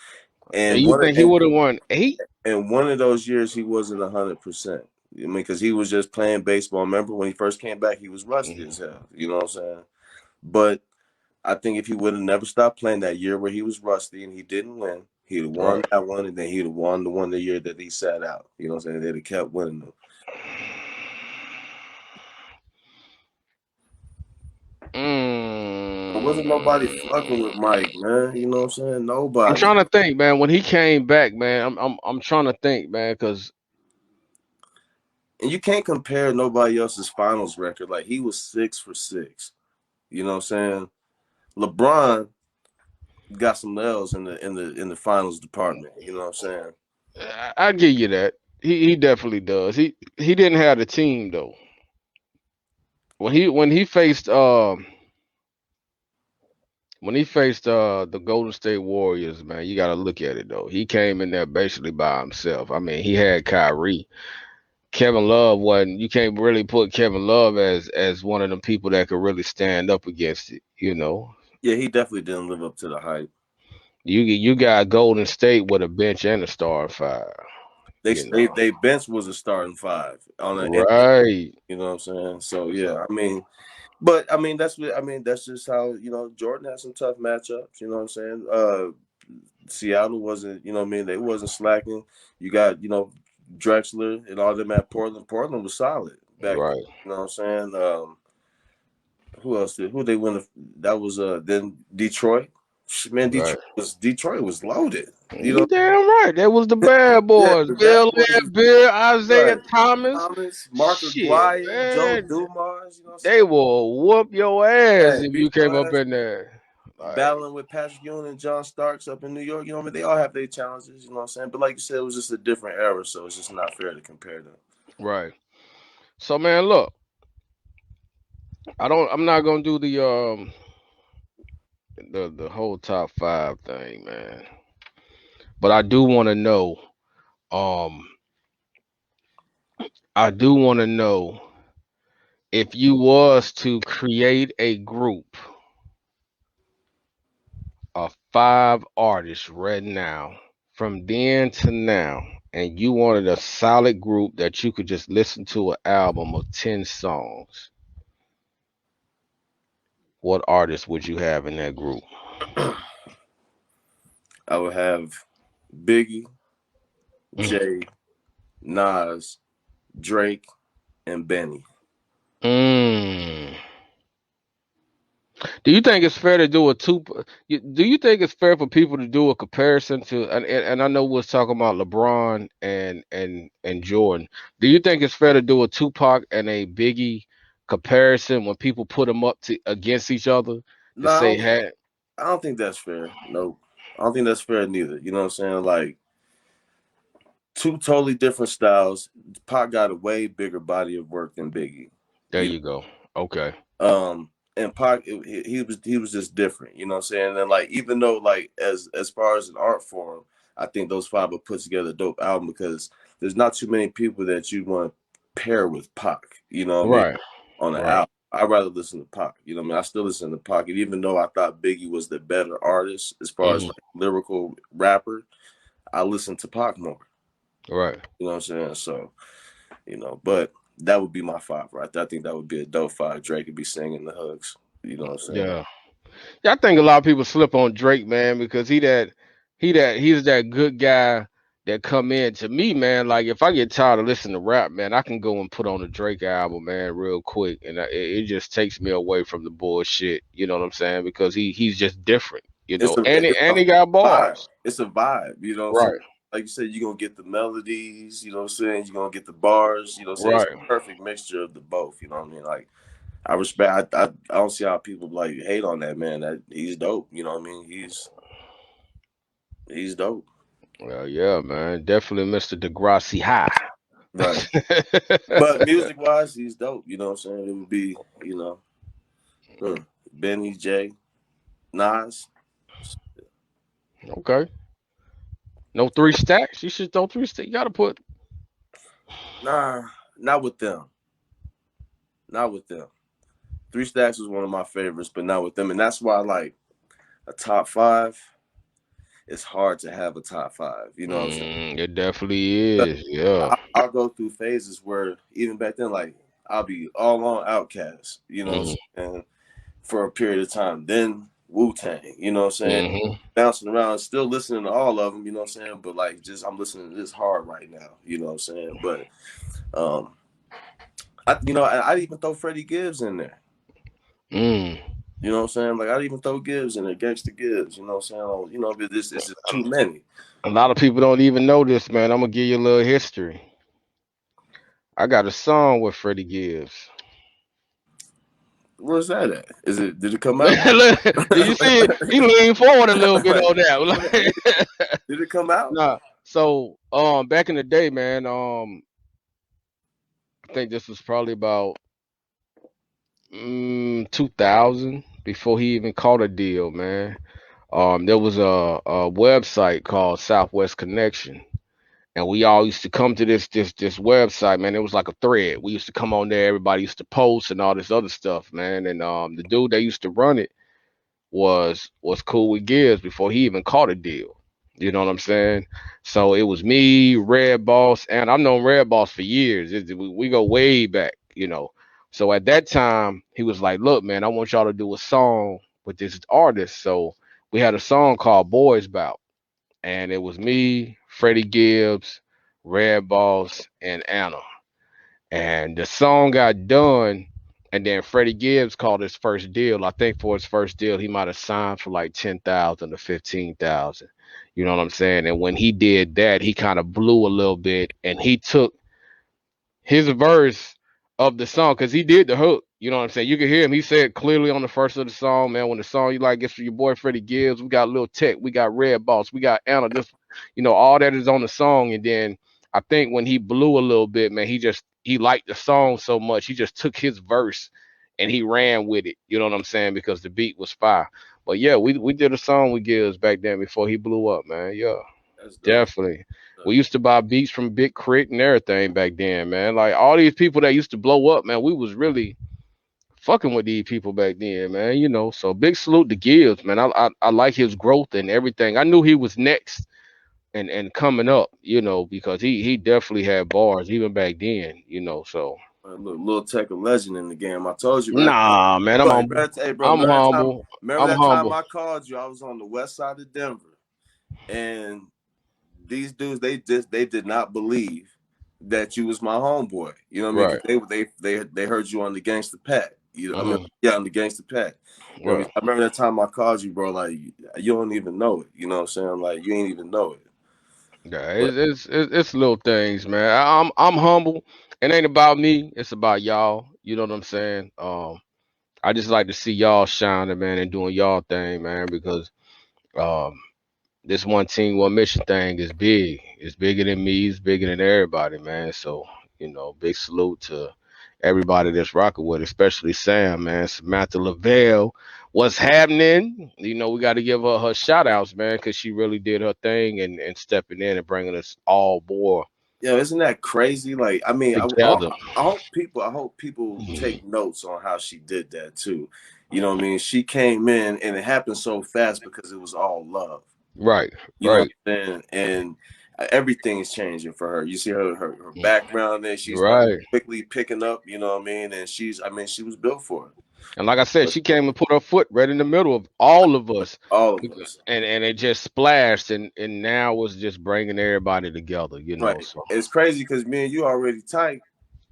And And you one think he and, would have won 8? and one of those years he wasn't 100%. I mean, because he was just playing baseball. Remember when he first came back, he was rusty as hell. You know what I'm saying? But I think if he would have never stopped playing that year where he was rusty and he didn't win, he'd have won Right. that one, and then he'd have won the one the year that he sat out. You know what I'm saying? They'd have kept winning them. There wasn't nobody fucking with Mm. Mike, man. You know what I'm saying? I'm Nobody. trying to think, man. When he came back, man, I'm trying to think, man, because And you can't compare nobody else's finals record. Like he was 6 for 6. You know what I'm saying? LeBron got some L's in the finals department. You know what I'm saying? I give you that. He definitely does. He didn't have the team though. When he faced the Golden State Warriors, man, you got to look at it though. He came in there basically by himself. I mean, he had Kyrie. Kevin Love wasn't. You can't really put Kevin Love as one of the people that could really stand up against it. You know, Yeah, he definitely didn't live up to the hype. you got Golden State with a bench and a star five. They You they know, they bench was a starting 5 on the NBA. right, You know what I'm saying? So yeah, I mean, but that's just how Jordan had some tough matchups. You know what I'm saying? Seattle wasn't, they wasn't slacking. You got Drexler and all them at Portland. Portland was solid back then. right, You know what I'm saying? Who else did? Who they win? That was then Detroit. Man, right. Detroit was loaded. You You know, damn right. That was the bad yeah, boys. the bad Bill boys was Bill, Isaiah right. Thomas. Thomas, Mark Shit, Aguirre, Joe man. Dumars. You know what I'm They saying? will whoop your ass Hey, if you beat came your up ass. in there. Like, Battling with Patrick Ewing and John Starks up in New York. You know what I mean? They all have their challenges. You know what I'm saying? But like you said, it was just a different era, so it's just not fair to compare them. right. So man, look, I'm not gonna do the whole top five thing, man. But um I do wanna know if you was to create a group of 5 artists right now, from then to now, and you wanted a solid group that you could just listen to an album of 10 songs, what artist would you have in that group? I would have Biggie, Mm. Jay, Nas, Drake, and Benny. Mm. Do you think it's fair to do a two? Do you think it's fair for people to do a comparison to? And I know we was talking about LeBron and Jordan. Do you think it's fair to do a Tupac and a Biggie comparison when people put them up to against each other to say, No, "Hey, I don't think that's fair. No, I don't think that's fair neither. You know what I'm saying? Like two totally different styles. Pac got a way bigger body of work than Biggie. there you go, okay, And Pac, he was just different. You know what I'm saying? And like even though like as far as an art form, I think those 5 will put together a dope album because there's not too many people that you want to pair with Pac. You know what I mean? right, On the right, album. I'd rather listen to Pac. You know what I mean? I still listen to Pac. And even though I thought Biggie was the better artist as far as hmm, like lyrical rapper, I listen to Pac more. right." You know what I'm saying? So, but that would be my 5 right there. I think that would be a dope 5. Drake could be singing the hooks. You know what I'm saying? Yeah. Yeah, I think a lot of people slip on Drake, man, because he's that good guy that come in. To me, man, like if I get tired of listening to rap, man, I can go and put on a Drake album, man, real quick, and it just takes me away from the bullshit. You know what I'm saying? Because he's just different, It's a and it's a he got vibe. bars. It's a vibe. You know what I'm saying? Right, Like you said, you're gonna get the melodies. You know what I'm saying? You're gonna get the bars. You know what I'm saying? It's right. a perfect mixture of the both. You know what I mean? Like I respect. I don't see how people like hate on that man. That he's dope. You know what I mean? He's dope. Well, yeah, man, definitely Mr. Degrassi High. Right. But music wise, he's dope. You know what I'm saying? It would be, you know, Benny J, Nas. Okay. No three stacks. You should throw three stacks. You gotta put. Nah, not with them. Not with them. Three Stacks was one of my favorites, but not with them. And that's why, like, a top five, it's hard to have a top five. You know what I'm saying? It definitely is. Yeah. I'll go through phases where even back then, like, I'll be all on Outkast, you know what hmm I'm saying, for a period of time. Then Wu Tang, you know what I'm saying? hmm Bouncing around, still listening to all of them, you know what I'm saying? But, like, just I'm listening to this hard right now, you know what I'm saying? But, um, I'd even throw Freddie Gibbs in there. Mm. You know what I'm saying? Like I'd even throw Gibbs in there, Gangsta Gibbs. You know what I'm saying? You know, but this is too many. A lot of people don't even know this, man. I'm gonna give you a little history. I got a song with Freddie Gibbs. Where's that at? Is it? Did it come out? Did you see it? He leaned forward a little bit on that. Did it come out? Nah. So back in the day, man, I think this was probably about 2000 before he even caught a deal, man. There was a website called Southwest Connection, and we all used to come to this website, man. It was like a thread. We used to come on there. Everybody used to post and all this other stuff, man. And the dude that used to run it was cool with Gibbs before he even caught a deal. You know what I'm saying? So it was me, Red Boss, and I've known Red Boss for years. We go way back, you know. So at that time, he was like, "Look, man, I want y'all to do a song with this artist." So we had a song called "Boys Bout," and it was me, Freddie Gibbs, Red Boss, and Anna. And the song got done, and then Freddie Gibbs called his first deal. I think for his first deal, he might have signed for like 10,000 to 15,000. You know what I'm saying? And when he did that, he kind of blew a little bit, and he took his verse of the song because he did the hook. You know what I'm saying? You can hear him. He said clearly on the first of the song, man, when the song you like gets for your boy Freddie Gibbs, we got Lil Tech, we got Red Boss, we got Anna. Just all that is on the song. And then I think when he blew a little bit, man, he liked the song so much, he just took his verse and he ran with it. You know what I'm saying? Because the beat was fire. But yeah, we did a song with Gibbs back then before he blew up, man. Yeah. That's dope. Definitely. We used to buy beats from Big Crit and everything back then, man. Like all these people that used to blow up, man, we was really fucking with these people back then, man. So big salute to Gibbs, man. I like his growth and everything. I knew he was next and coming up, because he definitely had bars even back then, so Look, Lil Tech a legend in the game. I told you, man. nah, man, I'm Look, humble. hey, bro, I'm humble. remember I'm that time humble. I called you? I was on the west side of Denver, and these dudes they did not believe that you was my homeboy. You know what I mean? Right. Because they heard you on the Gangster Pack. hmm Yeah, on the Gangster Pack. You know what I mean? Right. I remember that time I called you, bro. Like you don't even know it. You know what I'm saying? Like you ain't even know it. Yeah, But it's little things, man. I'm humble. It ain't about me. It's about y'all. You know what I'm saying? I just like to see y'all shining, man, and doing y'all thing, man, because um, this one team, one mission thing is big. It's bigger than me. It's bigger than everybody, man. So big salute to everybody that's rocking with, it, especially Sam, man. Samantha Lavelle, what's happening? We got to give her shout outs, man, because she really did her thing and stepping in and bringing us all aboard yeah, isn't that crazy? Like, I mean, together. I hope people take notes on how she did that too. You know what I mean? She came in and it happened so fast because it was all love. Right, You know what right, I'm saying? And everything's changing for her. You see her background there. She's like right. quickly picking up. You know what I mean? And I mean, she was built for it. And like I said, she came and put her foot right in the middle of all of us, All of us. and it just splashed, and now it's just bringing everybody together, you know. Right. So It's crazy because me and you already tight,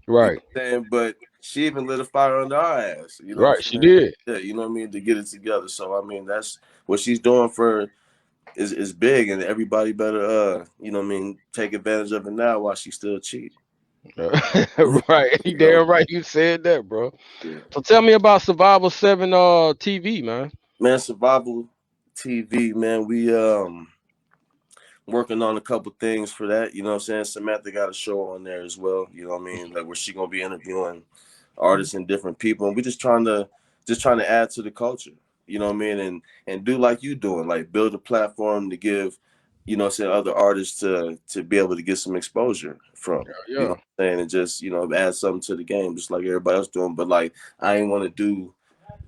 you know right, what I'm saying? But she even lit a fire under our ass, you know what right, she I'm saying? did. Yeah, you know what I mean, to get it together. So I mean, that's what she's doing for is big, and everybody better you know what I mean, take advantage of it now while she's still cheap. Right, you You know, damn right you said that, bro. yeah. So tell me about Survival 7 TV, man. Man, Survival TV, man, we working on a couple things for that. You know what I'm saying? Samantha got a show on there as well. You know what I mean? Like where she gonna be interviewing artists and different people, and we just trying to add to the culture. You know what I mean? And do like you doing, like build a platform to give, you know what I'm saying, other artists to be able to get some exposure from. You know Yeah, what I'm saying? And just, add something to the game, just like everybody else doing. But like I ain't want to do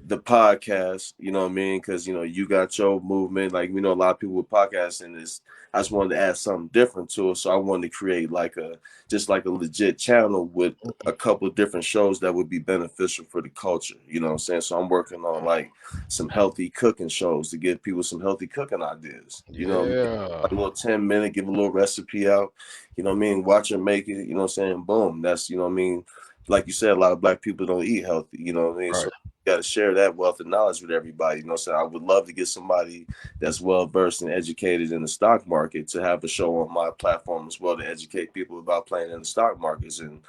the podcast, you know what I mean? Because you got your movement, like we know a lot of people with podcasts, and this I just wanted to add something different to it. So I wanted to create like a legit channel with a couple of different shows that would be beneficial for the culture. You know what I'm saying? So I'm working on like some healthy cooking shows to give people some healthy cooking ideas. You know what I mean? yeah, Like a little 10-minute, give a little recipe out. You know what I mean? Watch her make it. You know what I'm saying? Boom. That's what I mean. Like you said, a lot of black people don't eat healthy. You know what I mean? right. So got to share that wealth of knowledge with everybody. You know, so I would love to get somebody that's well versed and educated in the stock market to have a show on my platform as well to educate people about playing in the stock markets and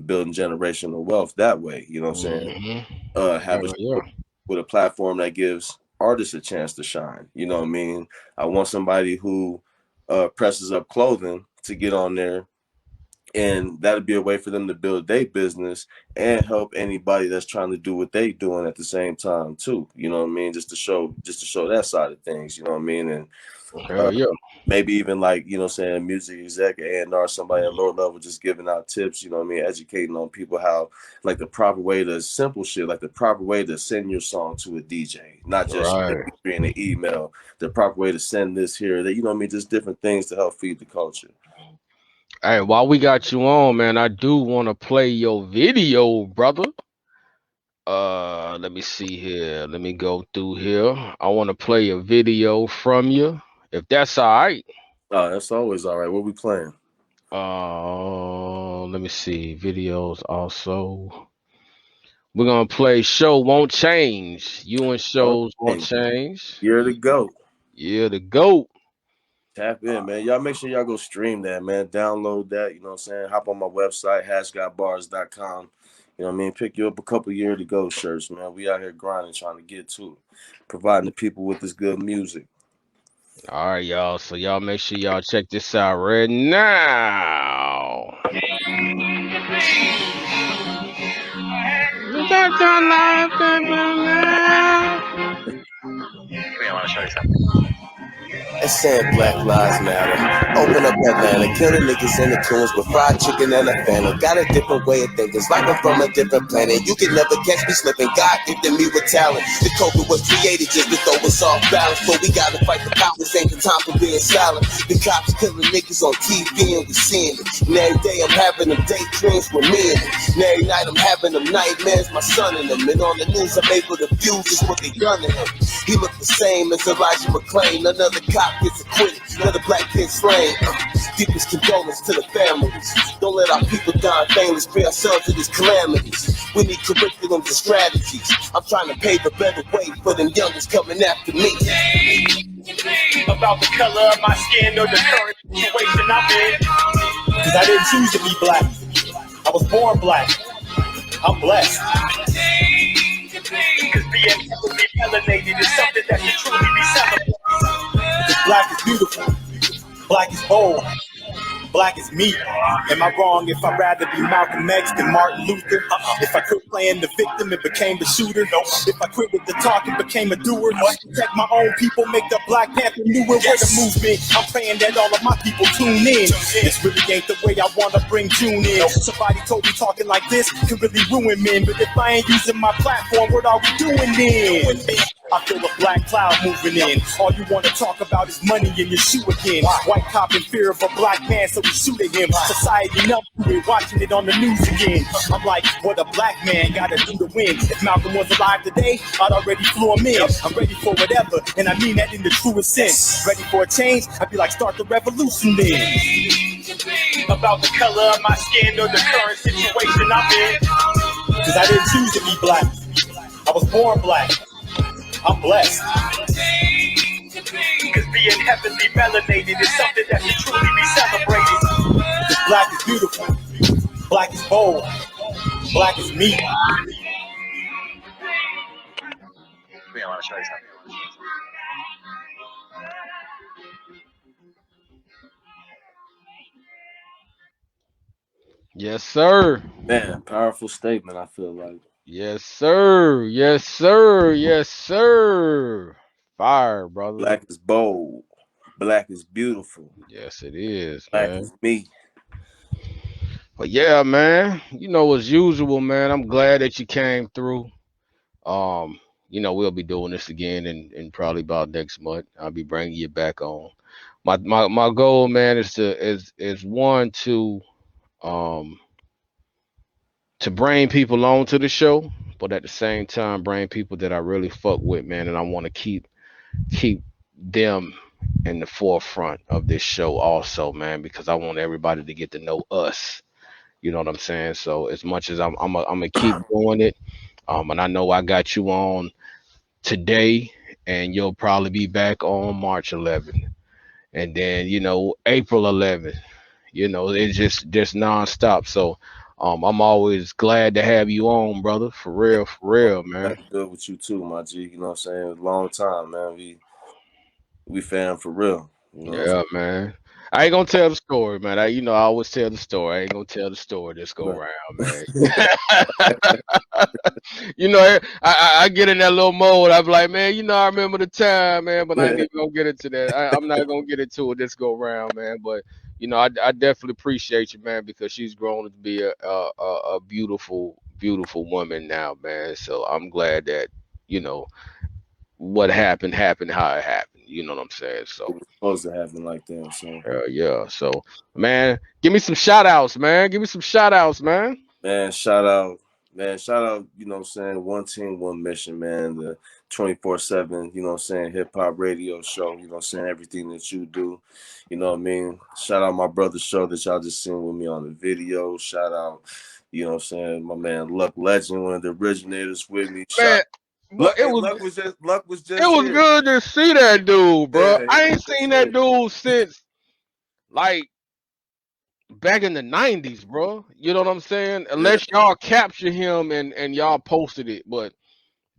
building generational wealth that way. You know what I'm saying? Hmm. Have a Yeah, show with a platform that gives artists a chance to shine. You know what I mean? I want somebody who presses up clothing to get on there, and that'd be a way for them to build their business and help anybody that's trying to do what they doing at the same time too. You know what I mean? Just to show that side of things. You know what I mean? And hell uh, yeah. maybe even like saying music exec and or somebody at lower level just giving out tips. You know what I mean? Educating on people how like the proper way to simple shit, like the proper way to send your song to a DJ, not just Right. in an email. The proper way to send this here. That what I mean? Just different things to help feed the culture. Hey, while we got you on, man, I do want to play your video, brother. Let me see here. Let me go through here. I want to play a video from you, if that's all right. Oh, that's always all right. What we playing? Let me see. Videos also. We're gonna play Show Won't Change. You and Shows Won't Okay. Change. Year to go. Yeah, the GOAT. Tap in, man. Y'all make sure y'all go stream that, man. Download that. You know what I'm saying? Hop on my website, hashgotbars.com. You know what I mean? Pick you up a couple year to go shirts, man. We out here grinding, trying to get to it. Providing the people with this good music. All right, y'all. So y'all make sure y'all check this out right now. It's saying Black Lives Matter. Open up Atlanta, kill the niggas and the tunes with fried chicken and a family. Got a different way of thinking, it's like I'm from a different planet. You can never catch me slipping. God gifted me with talent. The COVID was created just to throw us off balance, but we gotta fight the powers. Ain't the time for being silent. The cops killing niggas on TV and we seeing it. And every day I'm having them daydreams with me in it. And every night I'm having them nightmares, my son in them. And on the news I'm able to view just what they done to him. He looked the same as Elijah McClain. Another cop gets acquitted, another black kid slain. Deepest condolence to the families. Don't let our people die famous, pay ourselves to these calamities. We need curriculums and strategies. I'm trying to pave a better way for them youngers coming after me. About the color of my skin or the current situation I'm in. Cause I didn't choose to be black. I was born black. I'm blessed. Cause being melanated is something that should truly be celebrated. Cause black is beautiful. Black is bold. Black is me. Am I wrong if I'd rather be Malcolm X than Martin Luther? If I quit playing the victim and became the shooter? If I quit with the talk and became a doer? Protect my own people, make the Black Panther newer. We're the movement. I'm praying that all of my people tune in. This really ain't the way I wanna bring June in. Somebody told me talking like this can really ruin men. But if I ain't using my platform, what are we doing then? I feel a black cloud moving in. All you want to talk about is money and your shoe again. White cop in fear of a black man, so we shoot at him. Society numb to it, watching it on the news again. I'm like, what a black man gotta do to win. If Malcolm was alive today, I'd already flew him in. I'm ready for whatever, and I mean that in the truest sense. Ready for a change? I'd be like, start the revolution then. About the color of my skin or the current situation I'm in. Cause I didn't choose to be black. I was born black. I'm blessed. Cause being heavily melanated is something that should truly be celebrated. Cause black is beautiful. Black is bold. Black is me. I want to show you something. Yes, sir. Man, powerful statement, I feel like. Yes, sir. Yes, sir. Yes, sir. Fire, brother. Black is bold. Black is beautiful. Yes, it is, Black man. is me. But yeah, man. As usual, man. I'm glad that you came through. We'll be doing this again in probably about next month. I'll be bringing you back on. My goal, man, is one to bring people on to the show, but at the same time bring people that I really fuck with, man, and I want to keep them in the forefront of this show also, man, because I want everybody to get to know us. You know what I'm saying? So as much as I'm gonna keep doing it, and I know I got you on today, and you'll probably be back on March 11th, and then April 11th. It's just nonstop. So I'm always glad to have you on, brother. For real, man. That's good with you too, my G. You know what I'm saying? Long time, man. We fam for real. Yeah, man. I ain't gonna tell the story, man. I always tell the story. I ain't gonna tell the story this go around, man. I get in that little mode. I'm like, man, I remember the time, man, but I ain't even gonna get into that. I'm not gonna get into it this go around, man. But I definitely appreciate you, man, because she's grown to be a beautiful, beautiful woman now, man. So I'm glad that what happened how it happened. You know what I'm saying? So it was supposed to happen like that. So yeah. So man, give me some shout outs, man. Give me some shout outs, man. Man, shout out, you know what I'm saying, one team, one mission, man. The 24/7, you know what I'm saying, hip hop radio show, you know what I'm saying, everything that you do, you know what I mean. Shout out my brother's show that y'all just seen with me on the video. Shout out, you know what I'm saying, my man Luck Legend, one of the originators with me. Man, Luck was just it was here. good to see that dude, bro. Yeah, I ain't seen that dude since like back in the 90s, bro. You know what I'm saying? Unless y'all capture him and y'all posted it, but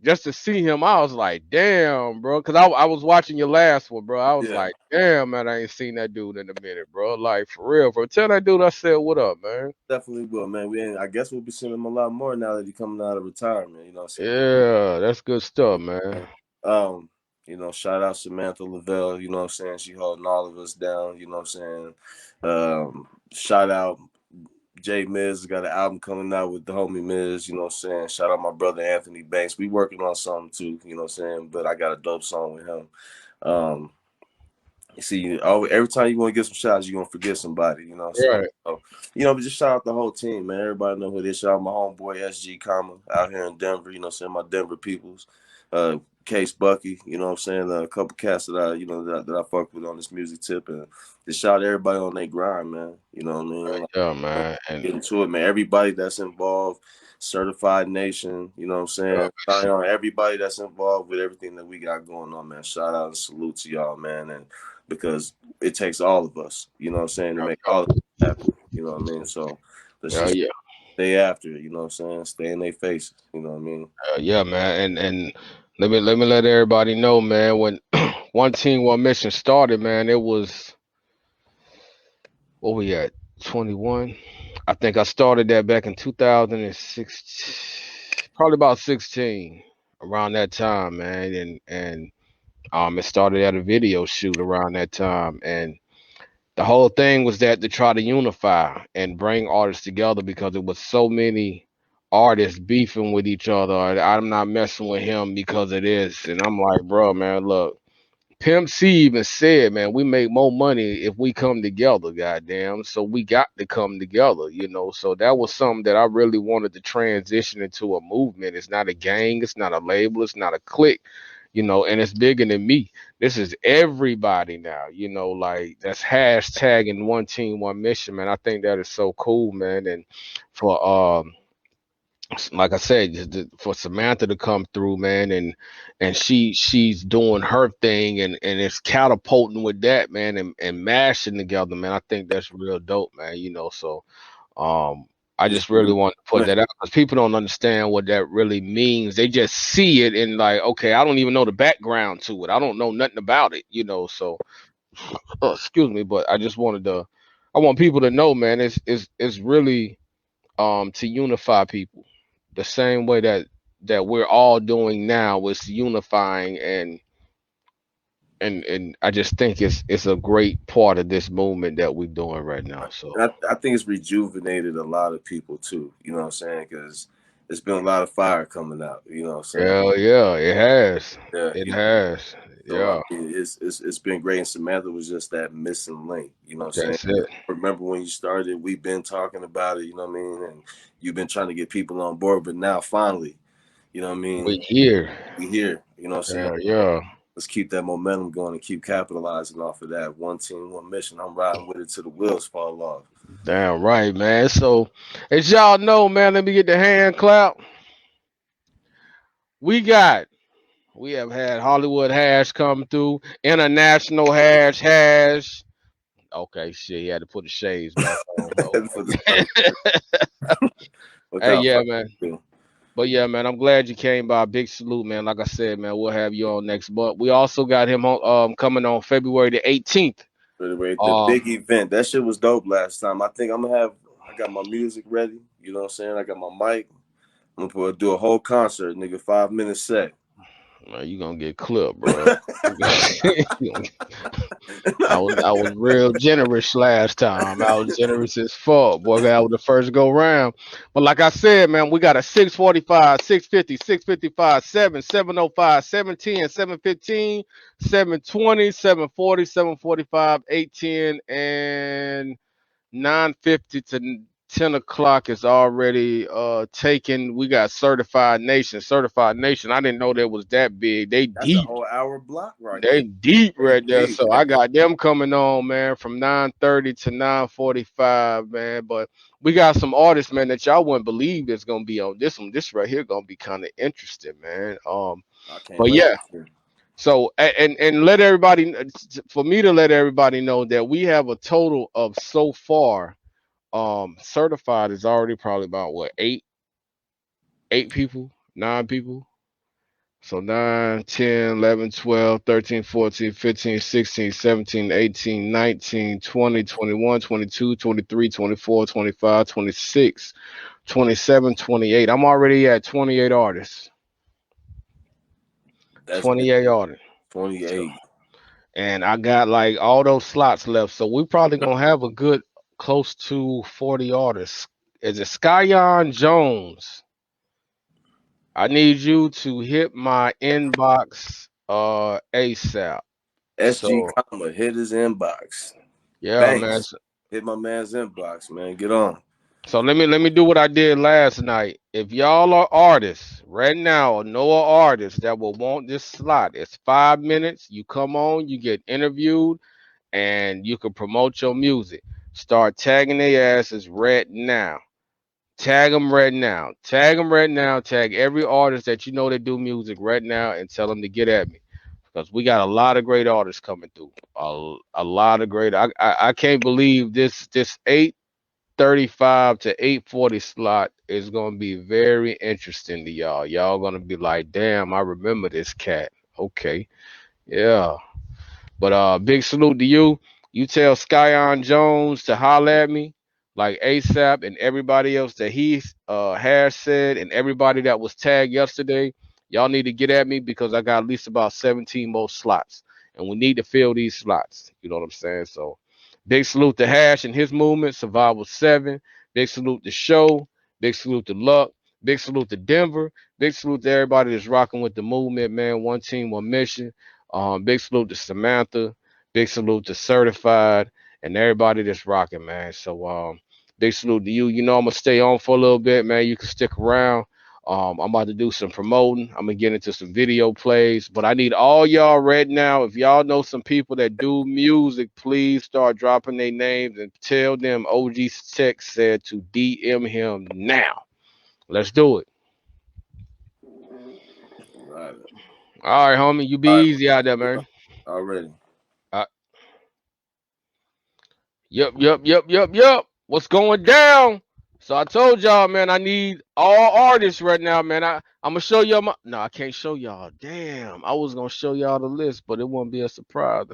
just to see him, I was like, damn, bro. Cause I was watching your last one, bro. I was like, damn, man, I ain't seen that dude in a minute, bro. Like for real, bro. Tell that dude I said what up, man. Definitely will, man. I guess we'll be seeing him a lot more now that he's coming out of retirement, you know what I'm saying? Yeah, that's good stuff, man. Shout out Samantha Lavelle, you know what I'm saying? She holding all of us down, you know what I'm saying? Shout out Jay Miz, got an album coming out with the homie Miz, you know what I'm saying? Shout out my brother Anthony Banks. We working on something too, you know what I'm saying? But I got a dope song with him. You see, every time you want to get some shots, you're going to forget somebody, you know what I'm saying? Right. So, but just shout out the whole team, man. Everybody know who it is. Shout out my homeboy SG Comma out here in Denver, you know what I'm saying? My Denver peoples. Case Bucky, you know what I'm saying? A couple cats that I fuck with on this music tip, and just shout out everybody on their grind, man. You know what I mean? Yeah, man. And get into it, man. Everybody that's involved, Certified Nation, you know what I'm saying? Shout out everybody that's involved with everything that we got going on, man. Shout out and salute to y'all, man. And because it takes all of us, you know what I'm saying, to make all of it happen. You know what I mean? So let's just stay after it, you know what I'm saying? Stay in their faces, you know what I mean? Yeah, man. And let me let everybody know, man, when One Team, One Mission started, man, it was what we at 21. I think I started that back in 2006, probably about 16, around that time, man. And it started at a video shoot around that time, and the whole thing was that to try to unify and bring artists together because it was so many artists beefing with each other. I'm not messing with him because of this. And I'm like, bro, man, look. Pimp C even said, man, we make more money if we come together, goddamn. So we got to come together, you know. So that was something that I really wanted to transition into a movement. It's not a gang, it's not a label, it's not a clique, you know, and it's bigger than me. This is everybody now, you know, like that's hashtagging one team, one mission, man. I think that is so cool, man. And for like I said, for Samantha to come through, man, and she's doing her thing and it's catapulting with that, man, and mashing together, man. I think that's real dope, man. You know, so I It's just really want to put man, that out because people don't understand what that really means. They just see it and like, okay, I don't even know the background to it. I don't know nothing about it, you know. So, excuse me, but I just wanted to, I want people to know, man. It's really to unify people the same way that we're all doing now is unifying and I just think it's a great part of this movement that we're doing right now. So I think it's rejuvenated a lot of people too. You know what I'm saying? Because there's been a lot of fire coming out. You know what I'm saying? yeah, yeah, it has. Yeah. It has. So I Yeah, mean, it's been great. And Samantha was just that missing link. You know what I'm saying? that's it. Remember when you started? We've been talking about it. You know what I mean? And you've been trying to get people on board, but now finally, you know what I We mean? here. We here. You know what I'm saying? Yeah, yeah. Let's keep that momentum going and keep capitalizing off of that. One team, one mission. I'm riding with it till the wheels fall off. Damn right, man. So as y'all know, man, let me get the hand clap. We got we have had Hollywood Hash come through, International Hash. Okay, shit, he had to put the shades back on. For the sun. Okay. Hey, Without yeah, further man. ado, But yeah, man, I'm glad you came by. Big salute, man. Like I said, man, we'll have you on next month. We also got him on coming on February the 18th. the Um, big event. That shit was dope last time. I think I'm gonna have. I got my music ready. You know what I'm saying? I got my mic. I'm gonna do a whole concert, nigga. 5 minute set. man, you gonna get clipped, bro. I was real generous last time. I was generous as fuck. Boy, that was the first go round. But like I said, man, we got a 645, 650, 655, 7, 705, 710, 715, 720, 740, 745, 810, and 9:50 to 10 o'clock is already taken. We got Certified Nation. Certified Nation. I didn't know that was that big. They That's a deep. whole hour block right They there. deep They right there. deep, So man. I got them coming on, man, from 9:30 to 9:45, man. But we got some artists, man, that y'all wouldn't believe that's gonna be on this one. This right here gonna be kind of interesting, man. I can't But wait yeah. to hear. So and let everybody for me to let everybody know that we have a total of so far certified is already probably about what eight people, nine people. So 9, 10, 11, 12, 13, 14, 15, 16, 17, 18, 19, 20, 21, 22, 23, 24, 25, 26, 27, 28. I'm already at 28 artists. That's big. 28 artists. So, 28. and I got like all those slots left. So we probably gonna have a good close to 40 artists. Is it Skyon Jones? I need you to hit my inbox ASAP. SG So comma hit his inbox. yeah, man. Banks hit my man's inbox, man. Get on. So let me do what I did last night. If y'all are artists right now or know an artist that will want this slot, it's 5 minutes. You come on, you get interviewed, and you can promote your music. Start tagging their asses right now. Tag them right now. Tag them right now. Tag every artist that you know that do music right now and tell them to get at me. Because we got a lot of great artists coming through. A lot of great. I can't believe this 8:35 to 8:40 slot is gonna be very interesting to y'all. Y'all gonna be like, damn, I remember this cat. Okay. Yeah. But big salute to you. You tell Skyon Jones to holler at me like ASAP and everybody else that he has said and everybody that was tagged yesterday. Y'all need to get at me because I got at least about 17 more slots. And we need to fill these slots. You know what I'm saying? So big salute to Hash and his movement, Survival 7. Big salute to Show. Big salute to Luck. Big salute to Denver. Big salute to everybody that's rocking with the movement, man. One team, one mission. Big salute to Samantha. Big salute to Certified and everybody that's rocking, man. So big salute to you. You know I'm gonna stay on for a little bit, man. You can stick around. I'm about to do some promoting. I'm gonna get into some video plays, but I need all y'all right now. If y'all know some people that do music, please start dropping their names and tell them OG Tech said to DM him now. Let's do it. Right. All right, homie. You All be right. easy out there, man. Already. Uh, yep. What's going down? So I told y'all, man, I need all artists right now, man. I'm gonna show y'all my. No, I can't show y'all. Damn, I was gonna show y'all the list, but it won't be a surprise.